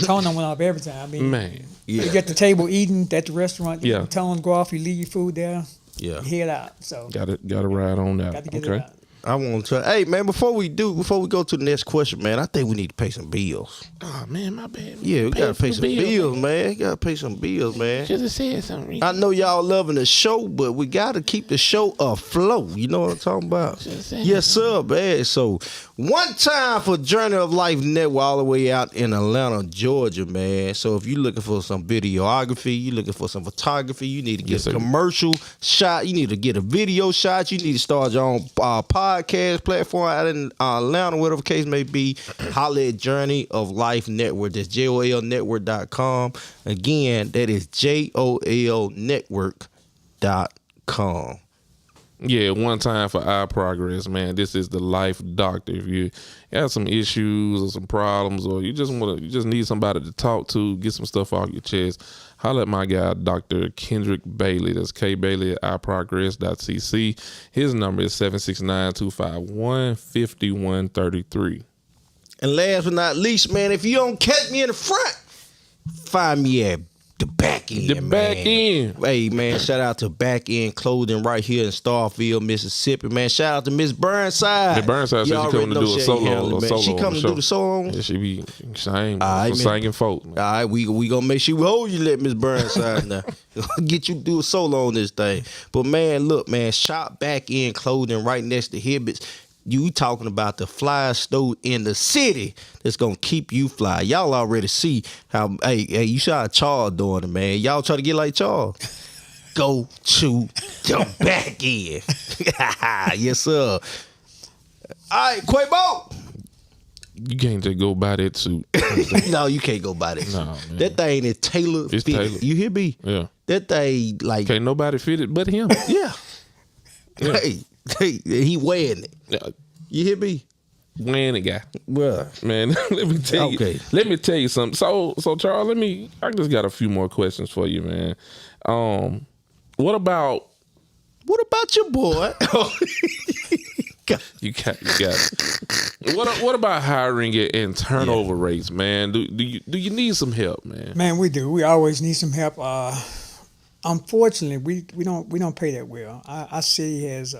Tone went off every time. I mean, man. Yeah. You get the table eating at the restaurant. Yeah. Tone go off, you leave your food there. Yeah. You head out. So Got to ride on that. got to get it out. I want to. Hey, man, before we go to the next question, man, I think we need to pay some bills. Oh, man, my bad. Yeah, we got to pay some bills, man. Got to pay some bills, man. Should have said something. I know y'all loving the show, but we got to keep the show afloat. You know what I'm talking about? Yes, sir, man. So, one time for Journey of Life Network all the way out in Atlanta, Georgia, man. So, if you're looking for some videography, you're looking for some photography, you need to get a commercial shot, you need to get a video shot, you need to start your own podcast platform out in Atlanta, whatever the case may be, holla at Journey of Life Network. That's JOLnetwork.com. Again, that is JOLnetwork.com. Yeah, one time for our progress, man. This is the Life Doctor. If you have some issues or some problems, or you just need somebody to talk to, get some stuff off your chest, holler at my guy, Dr. Kendrick Bailey. That's K Bailey at iprogress.cc. His number is 769-251-5133. And last but not least, man, if you don't catch me in the front, find me at the back end. The back end. Hey, man, shout out to Back End Clothing right here in Starkville, Mississippi. Man, shout out to Miss Burnside. Miss Burnside said she coming to do a solo. She coming to do the song. Yeah, she be singing, singing folk. Man. All right, we gonna make sure we hold you, let Miss Burnside now. Get you to do a solo on this thing. But man, look, man, shop Back End Clothing right next to Hibbett's. You talking about the fly store in the city that's gonna keep you fly. Y'all already see how, hey, you saw Charles doing it, man. Y'all try to get like Charles. Go to the back end. Yes, sir. All right, Quavo. You can't just go buy that suit. No, you can't go buy that suit. Nah, man. That thing is tailored. It's tailored. You hear me? Yeah. That thing, like. Can't nobody fit it but him. Yeah. Yeah. Hey, he wearing it. Yeah. You hear me? Wearing it, guy. Well, man, let me tell you. Okay. Let me tell you something. So Charles, I just got a few more questions for you, man. What about your boy? You got it. What about hiring and turnover rates, man? Do you need some help, man? Man, we do. We always need some help. Unfortunately, we don't pay that well. Our city has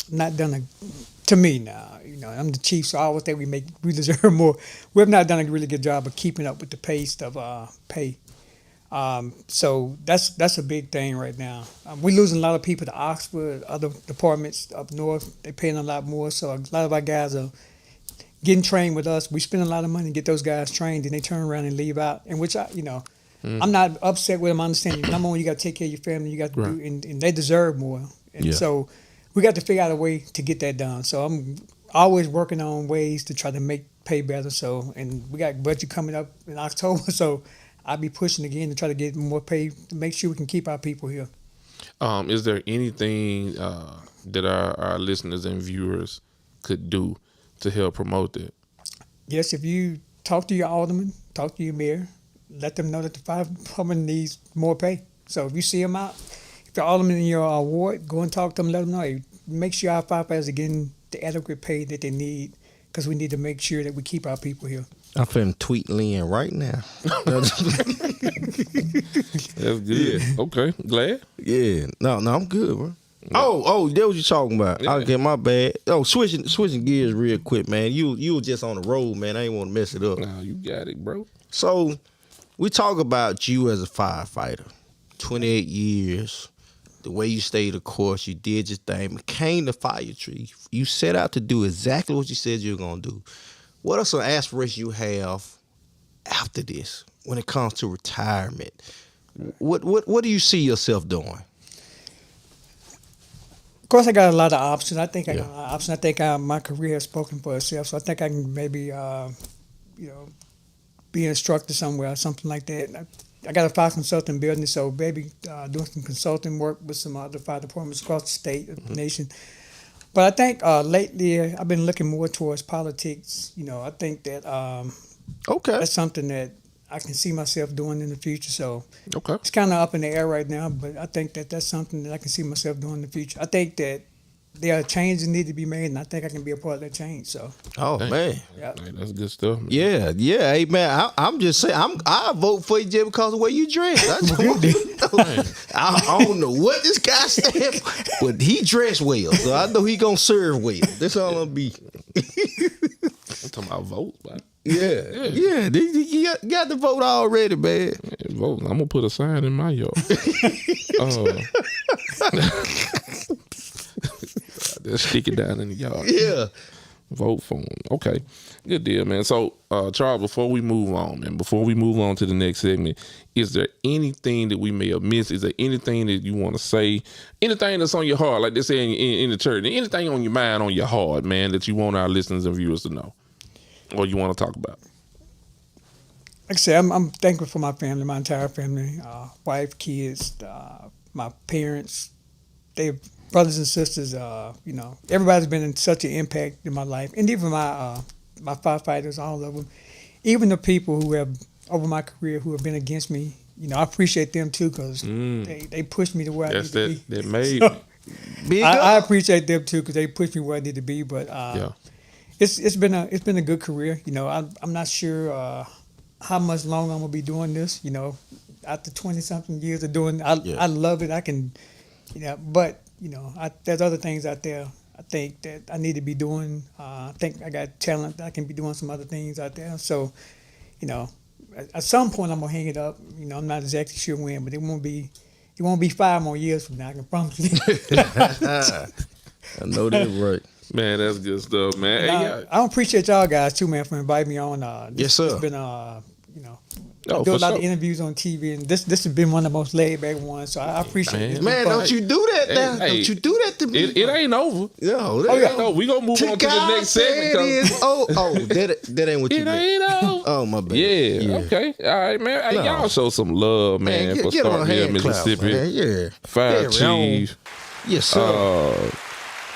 not done to me now. I'm the chief, so I always think we deserve more. We have not done a really good job of keeping up with the pace of pay. So that's a big thing right now. We're losing a lot of people to Oxford, other departments up north. They're paying a lot more, so a lot of our guys are getting trained with us. We spend a lot of money to get those guys trained, and they turn around and leave out. And which I'm not upset with them. I understand. Number one, you got to take care of your family. You got to do, and they deserve more. And so we got to figure out a way to get that done. So I'm always working on ways to try to make pay better. So, and we got budget coming up in October. So I'll be pushing again to try to get more pay to make sure we can keep our people here. Is there anything that our listeners and viewers could do to help promote that? Yes, if you talk to your alderman, talk to your mayor, let them know that the fire department needs more pay. So if you see them out, if all of them in your ward, go and talk to them, let them know. Hey, make sure our firefighters are getting the adequate pay that they need, because we need to make sure that we keep our people here. I'm finna tweet Lynn right now. That's good. Yeah. Okay, glad. Yeah, no, I'm good, bro. Yeah. Oh, that what you talking about? Yeah. Okay, my bad. Oh, switching gears real quick, man. You were just on the road, man. I ain't want to mess it up. Nah, you got it, bro. So, we talk about you as a firefighter. 28 years. The way you stayed the course, you did your thing, became the fire chief. You set out to do exactly what you said you were gonna do. What are some aspirations you have after this when it comes to retirement? What do you see yourself doing? Of course, I got a lot of options. I think I got a lot of options. I think my career has spoken for itself. So I think I can maybe, be an instructor somewhere or something like that. I got a fire consulting business, so maybe doing some consulting work with some other fire departments across the state, the nation. But I think lately I've been looking more towards politics. I think that that's something that I can see myself doing in the future. So it's kind of up in the air right now, but I think that that's something that I can see myself doing in the future. I think that there are changes that need to be made, and I think I can be a part of that change. So, man, hey, that's good stuff. Man. Yeah. Hey man, I'm just saying, I vote for you just because of the way you dress. I don't know what this guy said, but he dressed well, so I know he gonna serve well. That's all I'm be. I'm talking about vote, man. Yeah. You got the vote already, man. Yeah, vote. I'm gonna put a sign in my yard. Just stick it down in the yard. Yeah. Vote for him. Okay. Good deal, man. So, Charles, before we move on to the next segment, is there anything that we may have missed? Is there anything that you want to say? Anything that's on your heart, like they say in the church, anything on your mind, on your heart, man, that you want our listeners and viewers to know or you want to talk about? Like I said, I'm thankful for my family, my entire family, wife, kids, my parents. They've brothers and sisters, everybody's been in such an impact in my life, and even my firefighters, all of them, even the people who have over my career who have been against me. I appreciate them too, because they pushed me to where I need to be. That made me. I appreciate them too, because they pushed me where I need to be. But it's been a good career. I'm not sure how much longer I'm gonna be doing this. After 20-something years of doing, I love it. I can, but. There's other things out there I think that I need to be doing. I think I got talent. I can be doing some other things out there. So, at some point I'm gonna hang it up. I'm not exactly sure when, but it won't be 5 more years from now. I can promise you. I know that's right. Man, that's good stuff, man. I appreciate y'all guys too, man, for inviting me on. Yes, sir. It's been I do a lot of interviews on TV, and this has been one of the most laid back ones. So I appreciate it. Man, don't you do that now? Hey, don't you do that to me? It ain't over. No, no, we gonna move on to the next segment. That ain't what you meant. It ain't over. Oh my bad. Yeah. Okay. All right, man. Hey, y'all show some love, man, for Starkville, Mississippi. Yeah. Fire Chief. Yes, sir.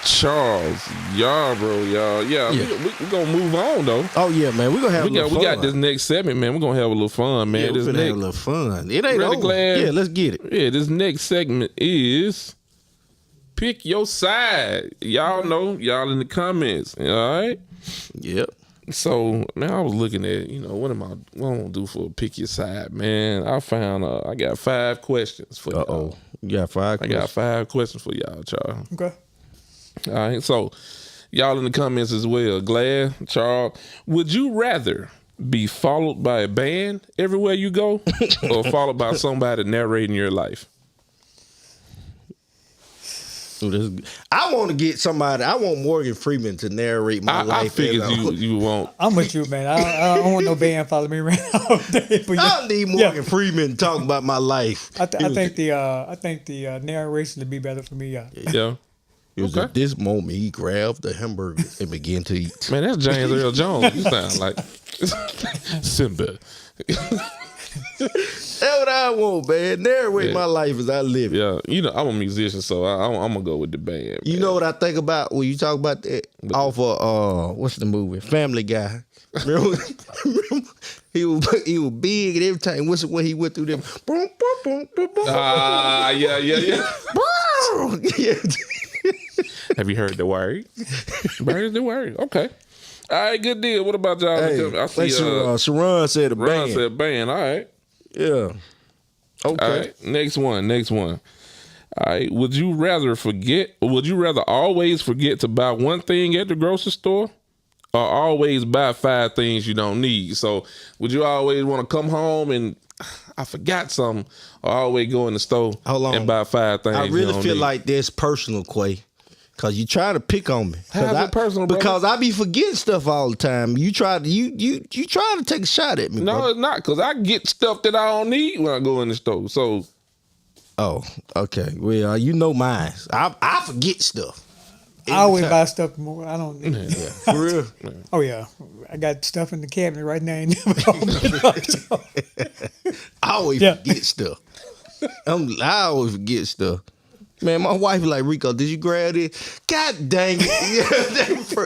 Charles Yarbrough, y'all. Yeah. We gonna move on though. Oh yeah, man. We gonna have a little fun. We got this next segment, man. We're gonna have a little fun, man. Yeah, we're gonna have a little fun. It ain't over. Glad. Yeah, let's get it. Yeah, this next segment is Pick Your Side. Y'all know, y'all in the comments. All right? Yep. So, man, I was looking at, what am I gonna do for Pick Your Side, man? I found I got 5 questions for y'all. You got 5 questions? I got 5 questions for y'all, Charles. Okay. All right, so y'all in the comments as well. Glad, Charles, would you rather be followed by a band everywhere you go or followed by somebody narrating your life? I want to get somebody. I want Morgan Freeman to narrate my life. I figured you won't. I'm with you, man. I don't want no band following me around all day. But I need Morgan Freeman talking about my life. I think the narration would be better for me. Yeah. It was at this moment he grabbed the hamburger and began to eat. Man, that's James Earl Jones. You sound like Simba. That's what I want, man. Narrate my life as I live it. Yeah, I'm a musician, so I'm gonna go with the band. Man. You know what I think about when you talk about that? Off of what's the movie? Family Guy. Remember, he was big and every time when he went through them. Yeah. Yeah. Have you heard the word? Heard the word. Okay. All right, good deal. What about y'all? Hey, I see Sharon said a band. Ron said band. All right. Yeah. Okay. All right. Next one. All right. Would you rather always forget to buy one thing at the grocery store or always buy 5 things you don't need? So would you always want to come home and I forgot something or always go in the store and buy 5 things I really you don't feel need? like that's personal, Quay. Cause you try to pick on me. How's it personal, brother? Because I be forgetting stuff all the time. You try to take a shot at me. No, brother. it's not. Because I get stuff that I don't need when I go in the store. So, oh, okay. Well, you know mine. I forget stuff. I always buy stuff more. I don't need it. Yeah, for real. Oh, yeah. I got stuff in the cabinet right now. And never opened it up, so. I always forget stuff. I always forget stuff. Man, my wife is like, Rico, did you grab it? God dang it.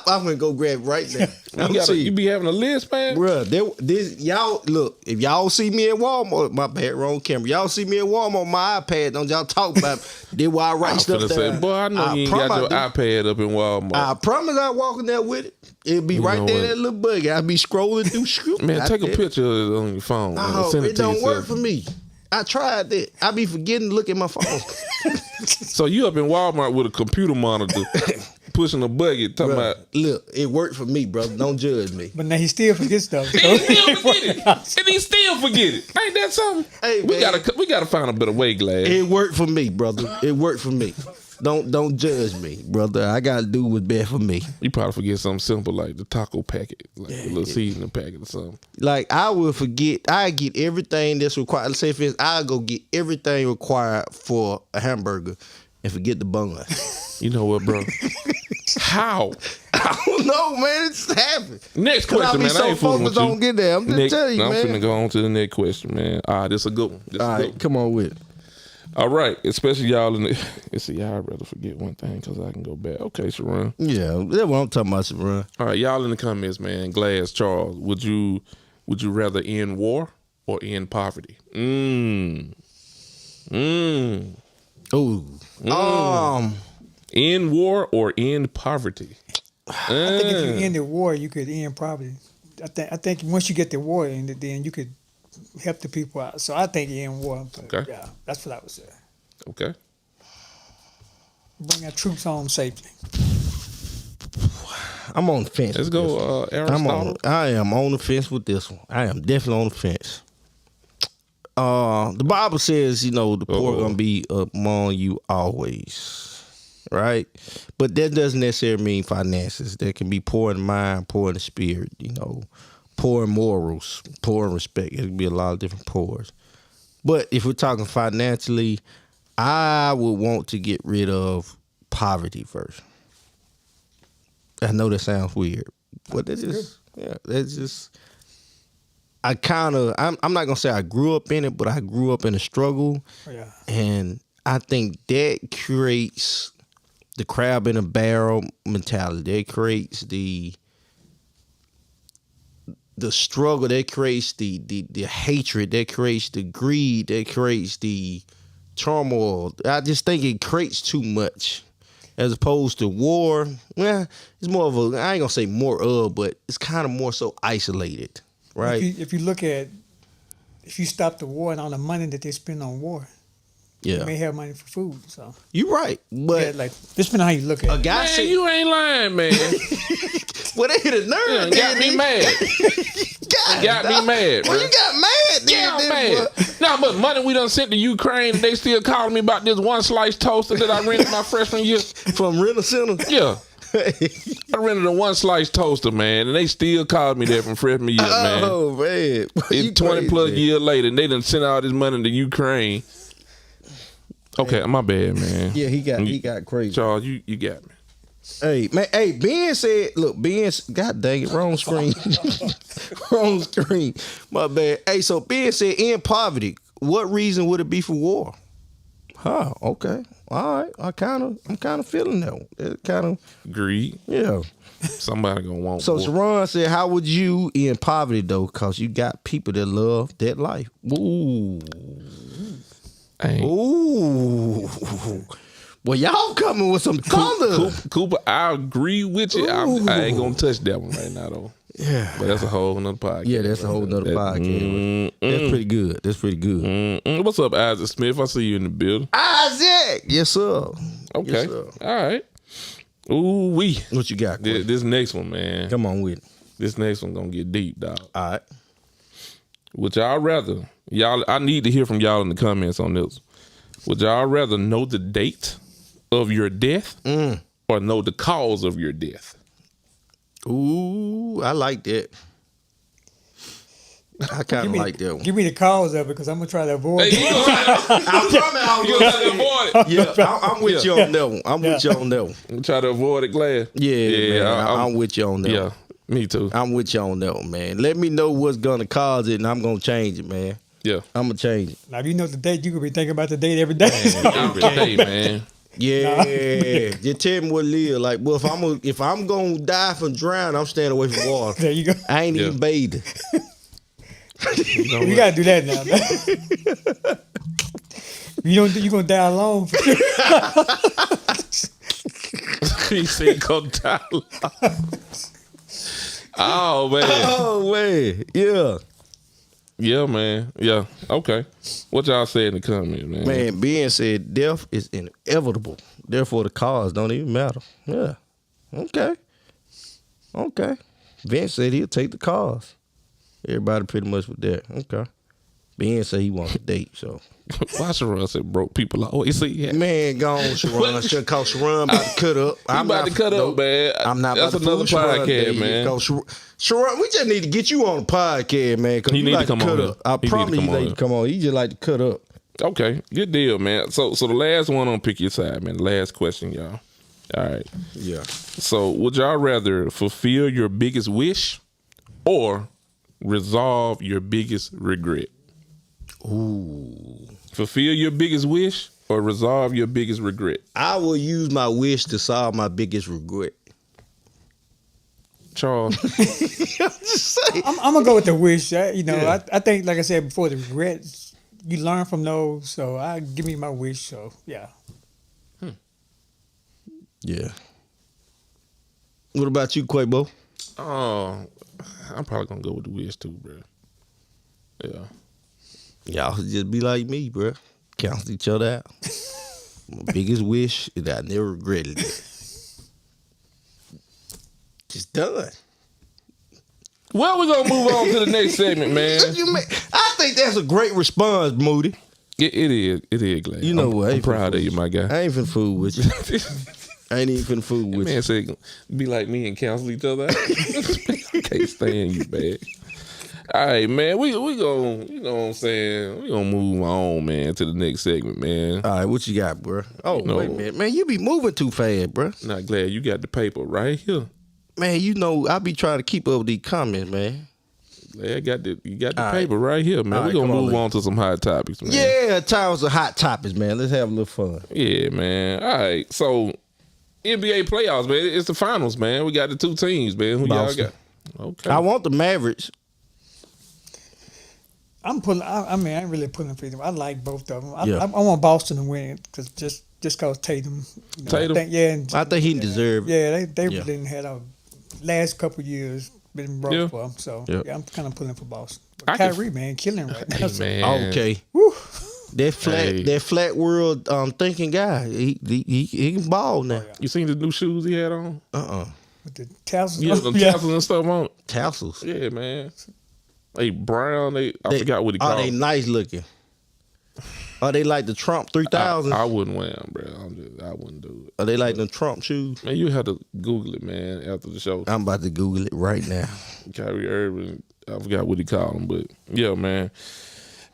I'm going to go grab it right now. you be having a list, man? Bruh, y'all, look, if y'all see me at Walmart, my bad, wrong camera. Y'all see me at Walmart on my iPad, don't y'all talk about it. Then why I write stuff down. Say, boy, I know you ain't got your iPad up in Walmart. I promise I walking there with it. It'll be right there in that little buggy. I'll be scrolling through script. Man, take a picture of it on your phone. No, it don't work for me. I tried that. I be forgetting to look at my phone. So you up in Walmart with a computer monitor, pushing a buggy, talking about. Look, it worked for me, brother. Don't judge me. But now he still forgets stuff. So. He still forget it. And he still forget it. Ain't that something? Hey, we gotta find a better way, Glad. It worked for me, brother. It worked for me. Don't judge me, brother. I gotta do what's best for me. You probably forget something simple like the taco packet, like a little seasoning packet or something. Like I will forget. I get everything that's required. Let's say for instance, I go get everything required for a hamburger and forget the bun. You know what, bro? How? I don't know, man. It's happened. Next question, man. I ain't fooling with you. Don't get there. I'm just telling you, man. I'm finna go on to the next question, man. All right, this a good one. All right, come on with it. All right, especially y'all in the. See, I'd rather forget one thing because I can go back. Okay, Sharon. Yeah, that's what I'm talking about, Sharon. All right, y'all in the comments, man. Glass Charles, would you rather end war or end poverty? Ooh. End war or end poverty? I think if you end the war, you could end poverty. I think once you get the war ended, then you could help the people out. So I think end war. Okay. Yeah, that's what I would say. Okay. Bring our troops home safely. I'm on the fence. Let's go, Aristotle. I am on the fence with this one. I am definitely on the fence. The Bible says, the poor gonna be among you always, right? But that doesn't necessarily mean finances. There can be poor in mind, poor in the spirit, poor in morals, poor in respect. It can be a lot of different poors. But if we're talking financially, I would want to get rid of poverty first. I know that sounds weird, but that's just. I'm not gonna say I grew up in it, but I grew up in a struggle. Oh, yeah. And I think that creates the crab in a barrel mentality. That creates the struggle. That creates the hatred. That creates the greed. That creates the turmoil. I just think it creates too much. As opposed to war, it's more of a, I ain't gonna say more of, but it's kind of more so isolated, right? If you stop the war and all the money that they spend on war, Yeah. You may have money for food. So You're right. But like this depends on how you look at a it. guy Man, said, you ain't lying, man. well, they hit a nerve. Got me mad. Got me mad, Well, bro. you got mad. Yeah, I'm mad. No, but money we done sent to Ukraine, they still calling me about this one slice toaster that I rented my freshman year. From Rental Center. Yeah. I rented a one slice toaster, man, and they still called me that from freshman year, man. Oh, man. It's 20 plus years later, and they done sent all this money to Ukraine. Okay, my bad, man. Yeah, he got crazy. Charles, you got me. Hey, man, Ben said, look, God dang it, wrong screen. Wrong screen. My bad. Hey, so Ben said, in poverty, what reason would it be for war? Huh, okay. All right. I'm kind of feeling that one. It kind of, Greed. yeah. Somebody gonna want So more. Sharon said, how would you end poverty, though? Because you got people that love that life. Ooh. Ain't. Ooh. Well, y'all coming with some thunder. Cooper, I agree with you. I ain't gonna touch that one right now, though. Yeah. But that's a whole nother podcast. Yeah, that's a whole nother podcast. That's pretty good. That's pretty good. What's up, Isaac Smith? I see you in the building. Isaac! Yes, sir. Okay. Yes, sir. All right. Ooh, wee. What you got, Quay? This next one, man. Come on with it. This next one gonna get deep, dog. All right. Would y'all rather, I need to hear from y'all in the comments on this. Would y'all rather know the date of your death or know the cause of your death? Ooh, I like that. I kind of like that one. Give me the cause of it, because I'm gonna try to avoid Hey, it. I'm try to avoid it. Yeah, I'm with you on that one. I'm with you on that one. You try to avoid it, Glad. Yeah, man, I'm with you on that Yeah, one. me too. I'm with you on that one, man. Let me know what's gonna cause it, and I'm gonna change it, man. Yeah. I'm gonna change it. Now, if you know the date, you could be thinking about the date every day. Every day, man. Yeah, just tell me what it is. Like, well, if I'm gonna die from drowning, I'm staying away from water. There you go. I ain't even bathing. You gotta do that now. You gonna die alone. He said go die. Oh man. Oh man, yeah. Yeah, man. Yeah. Okay. What y'all say in the comments, man? Man, Ben said death is inevitable. Therefore, the cause don't even matter. Yeah. Okay. Vince said he'll take the cause. Everybody pretty much with that. Okay. Ben said he wants a date, so. Why Sharon said broke people always say yeah. Man, go on, Sharon. Should call Sharon about to cut up. I'm about to cut up, man. I'm not That's about to another fool Sharon podcast, today. man. Sharon, we just need to get you on the podcast, man. Because You you need to like to come cut on here. up. I You need to promise come you on like here. to come on. You just like to cut up. Okay, good deal, man. So the last one on pick your side, man. The last question, y'all. All right. Yeah. So would y'all rather fulfill your biggest wish or resolve your biggest regret? Ooh. Fulfill your biggest wish or resolve your biggest regret? I will use my wish to solve my biggest regret. Charles. I'm just saying. I'm gonna go with the wish. Yeah. I think, like I said before, the regrets, you learn from those. So I give me my wish. So yeah. Yeah. What about you, Quavo? Oh, I'm probably gonna go with the wish too, bro. Yeah. Y'all should just be like me, bro. Cancel each other out. My biggest wish is that I never regretted it. Just done. Well, we're gonna move on to the next segment, man. I think that's a great response, Moody. It is, Glad. You know I'm, what? I'm proud of you, my guy. I ain't finna fool with you. I ain't even finna fool with Man you. said, be like me and cancel each other out. I can't stand you, man. All right, man. We gonna, you know what I'm saying? We gonna move on, man, to the next segment, man. All right, what you got, bro? Oh, You know- wait a minute. Man, you be moving too fast, bro. Not Glad you got the paper right here. Man, you know, I be trying to keep up with these comments, man. Glad you got the All paper right here, man. All We're right, gonna come on, move Lee. on to some hot topics, man. Yeah, times of hot topics, man. Let's have a little fun. Yeah, man. All right. So NBA playoffs, man. It's the finals, man. We got the two teams, man. Who Boston. y'all got? Okay. I want the Mavericks. I'm pulling. I mean, I ain't really pulling for them. I like both of them. I, Yeah. I want Boston to win because just cause Tatum. Tatum? I think he deserved it. Yeah, they Yeah. didn't had a last couple years been rough Yeah. for them. So Yeah. yeah, I'm kind of pulling for Boston. I But can- Kyrie, man, killing right now. Hey, So- man. Okay. Woo. That flat world thinking guy. He can ball now. You seen the new shoes he had on? With the tassels. Yeah, the tassels and stuff on. Tassels. Yeah, man. They brown. I forgot what he Are called. they nice looking? Are they like the Trump 3000? I wouldn't wear them, bro. I wouldn't do it. Are they like the Trump shoes? Man, you have to Google it, man, after the show. I'm about to Google it right now. Kyrie Irving. I forgot what he called him, but yeah, man.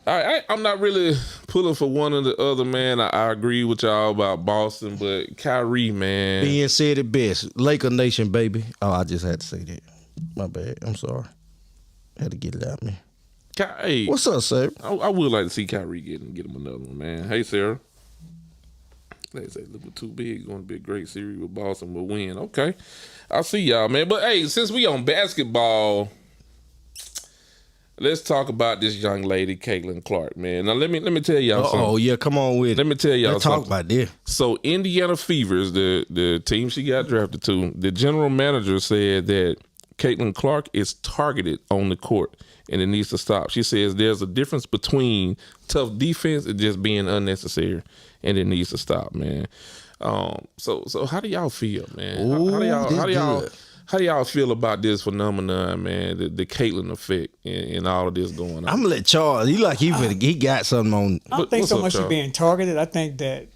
I'm not really pulling for one or the other, man. I agree with y'all about Boston, but Kyrie, man. Being said it best. Laker Nation, baby. Oh, I just had to say that. My bad. I'm sorry. Had to get it out, man. Hey, What's up, sir? I would like to see Kyrie get him another one, man. Hey, Sarah. They say, look, we're too big. It's going to be a great series with Boston. Will win. Okay. I see y'all, man. But, hey, since we on basketball, let's talk about this young lady, Caitlin Clark, man. Now, let me tell y'all something. Oh, yeah, come on with it. Let me tell y'all Let's something. talk about this. So, Indiana Fevers, the team she got drafted to, the general manager said that Caitlin Clark is targeted on the court, and it needs to stop. She says there's a difference between tough defense and just being unnecessary, and it needs to stop, man. So how do y'all feel, man? Ooh, how do y'all feel about this phenomenon, man? The Caitlin effect and all of this going on. I'm gonna let Charles. He got something on. I don't think What's so up, much Charles? of being targeted. I think that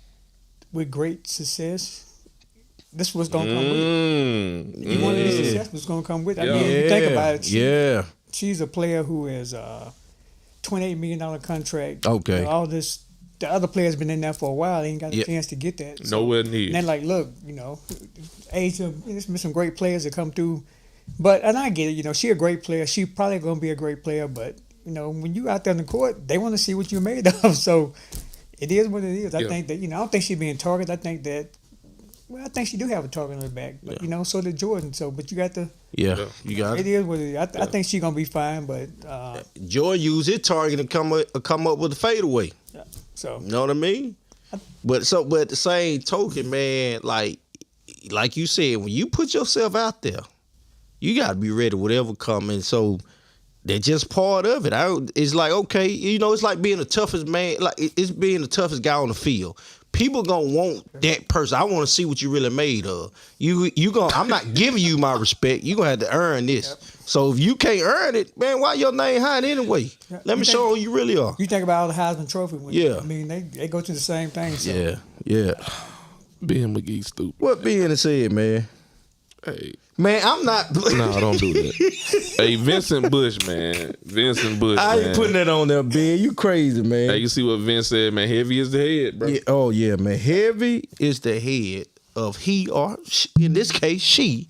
with great success, this was gonna come with it. You want any success was gonna come with it. I mean, you think about it. She's a player who is $28 million contract. Okay. You know, all this. The other players been in there for a while. They ain't got a chance to get that. So, Nowhere near. And then like, look, you know, age of there's been some great players that come through, and I get it. You know, she a great player. She probably gonna be a great player, but you know, when you out there in the court, they want to see what you're made of. So it is what it is. I think that I don't think she's being targeted. I think that. Well, I think she do have a target on her back, but you know, so did Jordan. So, but you got to. You got It is what it is. I think she's gonna be fine, but Jordan used his target and come up with a fadeaway. so You know what I mean? But at the same token, man, like you said, when you put yourself out there, you got to be ready whatever coming. So they're just part of it. It's like, okay, you know, it's like being the toughest man. Like it's being the toughest guy on the field. People gonna want that person. I want to see what you really made of. You gonna. I'm not giving you my respect. You gonna have to earn this. Yep. So if you can't earn it, man, why your name high anyway? Let me show who you really are. You think about all the Heisman Trophy winners. Yeah. I mean, they go through the same thing. So. Yeah. Ben McGee stupid. What being said, man? Hey. Man, I'm not. No, don't do that. Hey, Vincent Bush, man. I ain't putting that on there, Ben. You crazy, man. Hey, you see what Vince said, man? Heavy is the head, bro. Yeah, oh, yeah, man. Heavy is the head of he or in this case, she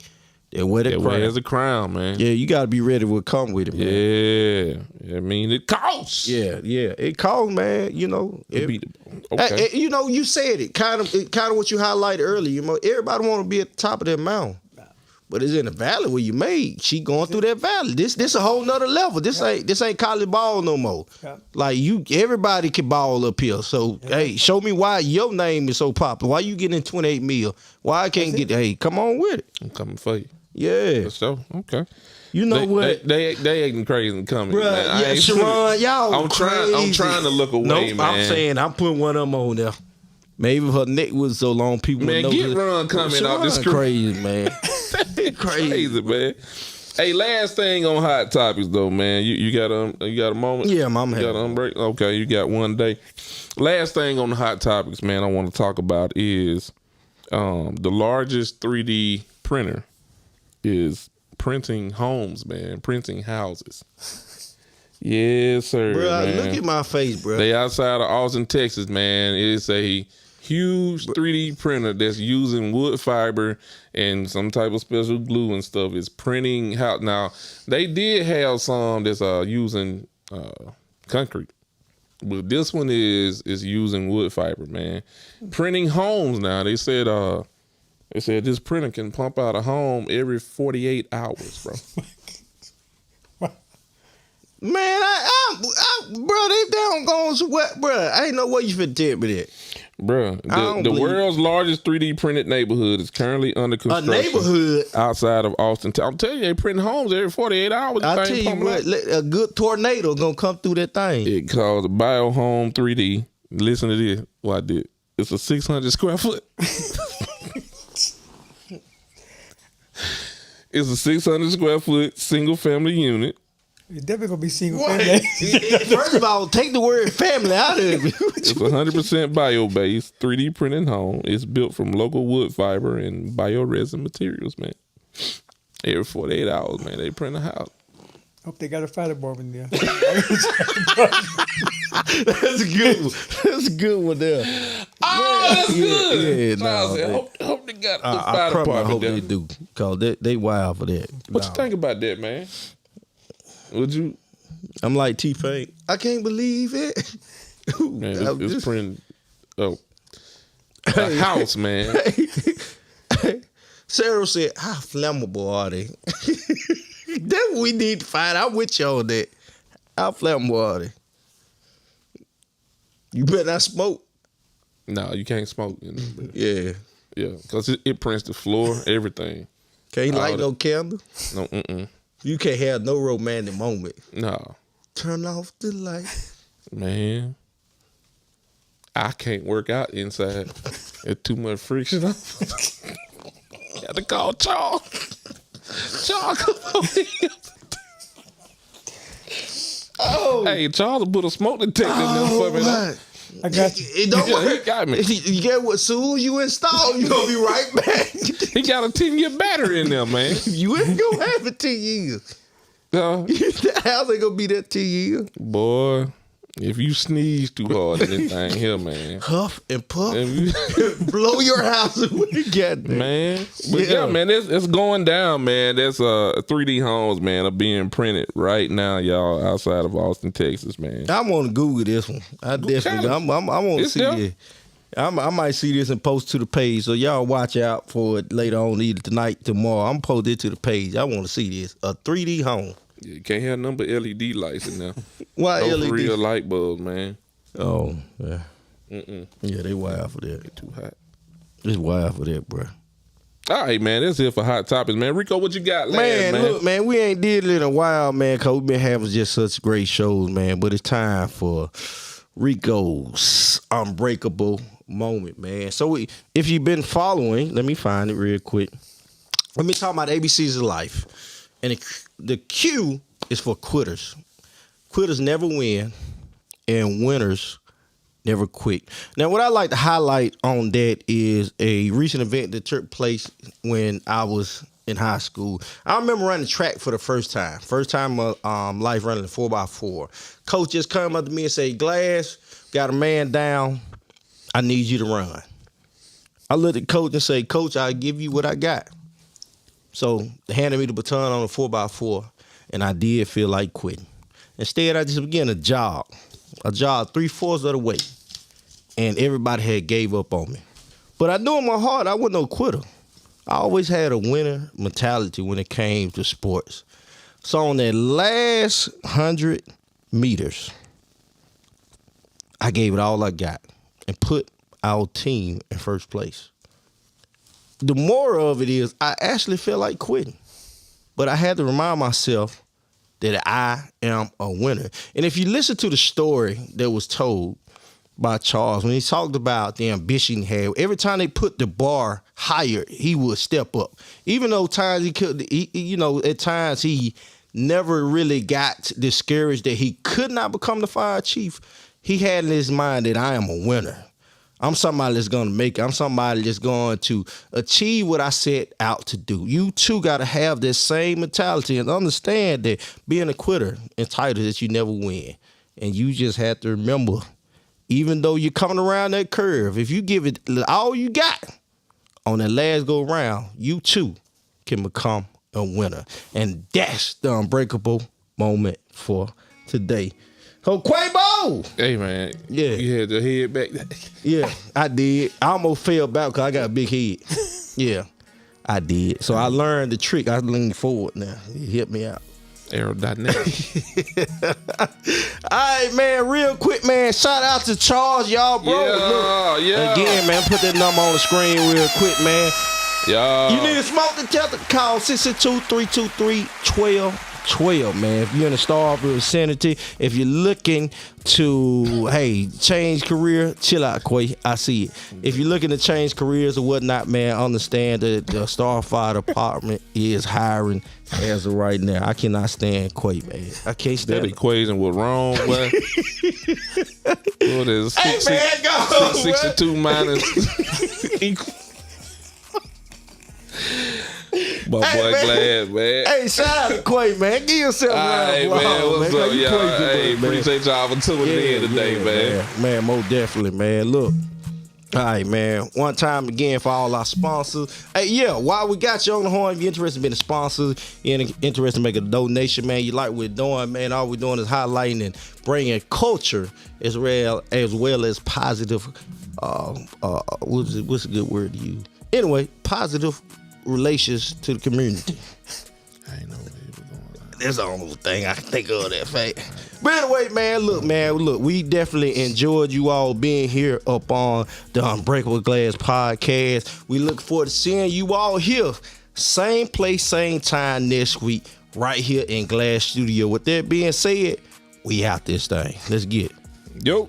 that wears a crown, man. Yeah, you got to be ready to come with it, man. Yeah. I mean, it costs. Yeah. It costs, man. You know. Okay. You know, you said it. Kind of what you highlighted earlier. You know, everybody want to be at the top of their mountain. But it's in the valley where you made. She going through that valley. This a whole nother level. This ain't college ball no more. Yeah. Like everybody can ball up here. So hey, show me why your name is so popular. Why you getting 28 mil? Why I can't get? Hey, come on with it. I'm coming for you. Yeah. So okay. You know what? They acting crazy and coming. Bruh, man. yeah, Sharon, y'all I'm trying to look away, nope, man. I'm saying I'm putting one of them on there. Maybe if her neck was so long, people would know. Man, get Ron coming off this screen. Crazy, man. Crazy, man. Hey, last thing on Hot Topics though, man. You got a moment? Yeah, I'm got an break? Okay, you got one day. Last thing on the Hot Topics, man, I want to talk about is the largest 3D printer is printing homes, man, printing houses. Yes, sir. Bro, man. Look at my face, bro. They outside of Austin, Texas, man. It's a huge 3D printer that's using wood fiber and some type of special glue and stuff. It's printing house. Now, they did have some that's using concrete, but this one is using wood fiber, man. Printing homes now. They said this printer can pump out a home every 48 hours, bro. Man, bro, they don't go sweat, bro. I ain't know what you finna tell me that. Bro, the world's largest 3D printed neighborhood is currently under construction. A neighborhood? Outside of Austin. I'm telling you, they printing homes every 48 hours. I'll tell you what, a good tornado gonna come through that thing. It calls BioHome 3D. Listen to this. What I did. It's a 600 square foot. It's a 600 square foot single family unit. It's definitely gonna be single family. First of all, take the word family out of it. It's 100% bio-based 3D printed home. It's built from local wood fiber and bioresin materials, man. Every 48 hours, man, they print a house. Hope they got a fighter board in there. That's a good one. That's a good one there. Oh, that's good. Yeah, hope they got the fighter department. I hope there. they do, cause they wild for that. What you think about that, man? Would you? I'm like T-Pain. I can't believe it. Man, it's printing. Oh, A house, man. Sarah said, how flammable are they? That's what we need to find out with you on that. How flammable are they? You better not smoke. No, you can't smoke. Yeah. Yeah, because it prints the floor, everything. Can't light no candle? No, You can't have no romantic moment. No. Turn off the light. Man. I can't work out inside. It's too much friction. Got to call Charles. Charles, come on here. Oh. Hey, Charles put a smoke detector in there for me. What? I got you. It don't Yeah, he work. got me. You get what? Soon as you install, you gonna be right back. He got a 10-year battery in there, man. You ain't gonna have it 10 years. How's it gonna be that 10 years? Boy, if you sneeze too hard in this thing here, man. Huff and puff. If Blow your house away. Goddamn. Man, but yeah, man, it's going down, man. That's 3D homes, man, are being printed right now, y'all, outside of Austin, Texas, man. I want to Google this one. I definitely. I want to It's see there. it. I might see this and post to the page, so y'all watch out for it later on, either tonight, tomorrow. I'm post it to the page. I want to see this. A 3D home. Yeah, you can't have number LED lights in there. Why No LED? real light bulbs, man. Oh, yeah. Yeah, they wild for that. Too hot. It's wild for that, bro. All right, man. That's it for Hot Topics, man. Rico, what you got last, Man, man? look, man, we ain't did it in a while, man, because we've been having just such great shows, man. But it's time for Rico's Unbreakable Moment, man. So if you've been following, let me find it real quick. Let me talk about ABCs of life. And the Q is for quitters. Quitters never win, and winners never quit. Now, what I like to highlight on that is a recent event that took place when I was in high school. I remember running track for the first time. First time life running the 4x4. Coach just come up to me and say, Glass, got a man down. I need you to run. I looked at coach and say, Coach, I'll give you what I got. So they handed me the baton on the 4x4, and I did feel like quitting. Instead, I just began a jog 3/4 of the way, and everybody had gave up on me. But I knew in my heart I wasn't no quitter. I always had a winner mentality when it came to sports. So on that last 100 meters, I gave it all I got and put our team in first place. The moral of it is I actually felt like quitting, but I had to remind myself that I am a winner. And if you listen to the story that was told by Charles, when he talked about the ambition he had, every time they put the bar higher, he would step up. Even though times at times he never really got discouraged that he could not become the fire chief, he had in his mind that I am a winner. I'm somebody that's going to make it. I'm somebody that's going to achieve what I set out to do. You too got to have this same mentality and understand that being a quitter entitles that you never win. And you just have to remember, even though you're coming around that curve, if you give it all you got on that last go round, you too can become a winner. And that's the unbreakable moment for today. So Quavo! Hey, man. Yeah. You had your head back. Yeah, I did. I almost fell back because I got a big head. Yeah, I did. So I learned the trick. I leaned forward now. It hit me out. Aerodynamic. All right, man, real quick, man. Shout out to Charles, y'all, bro. Yeah. Again, man, put that number on the screen real quick, man. Yeah. You need a smoke detector? Call 662-323-1212, man. If you're in the Starville vicinity, if you're looking to, change career, chill out, Quay. I see it. If you're looking to change careers or whatnot, man, understand that the Starfire Department is hiring as of right now. I cannot stand Quay, man. I can't stand that equation was wrong, boy. What is Hey, man, go. 662 minus equal. My boy man. Glad, man. Hey, shout out to Quay, man. Give yourself a round Hey, of man, applause, what's man. up, You y'all? crazy, Hey, man. appreciate y'all for tuning in today, man. Man, most definitely, man. Look. All right, man. One time again for all our sponsors. Hey, yeah, while we got you on the horn, if you're interested in being a sponsor, you're interested in making a donation, man, you like what we're doing, man, all we're doing is highlighting and bringing culture as well as positive what's a good word to use? Anyway, positive relations to the community. I ain't know where he was going. That's the only thing I can think of that fact. But anyway, look, we definitely enjoyed you all being here up on the Unbreakable Glass podcast. We look forward to seeing you all here, same place, same time next week, right here in Glass Studio. With that being said, we out this thing. Let's get it. Yo.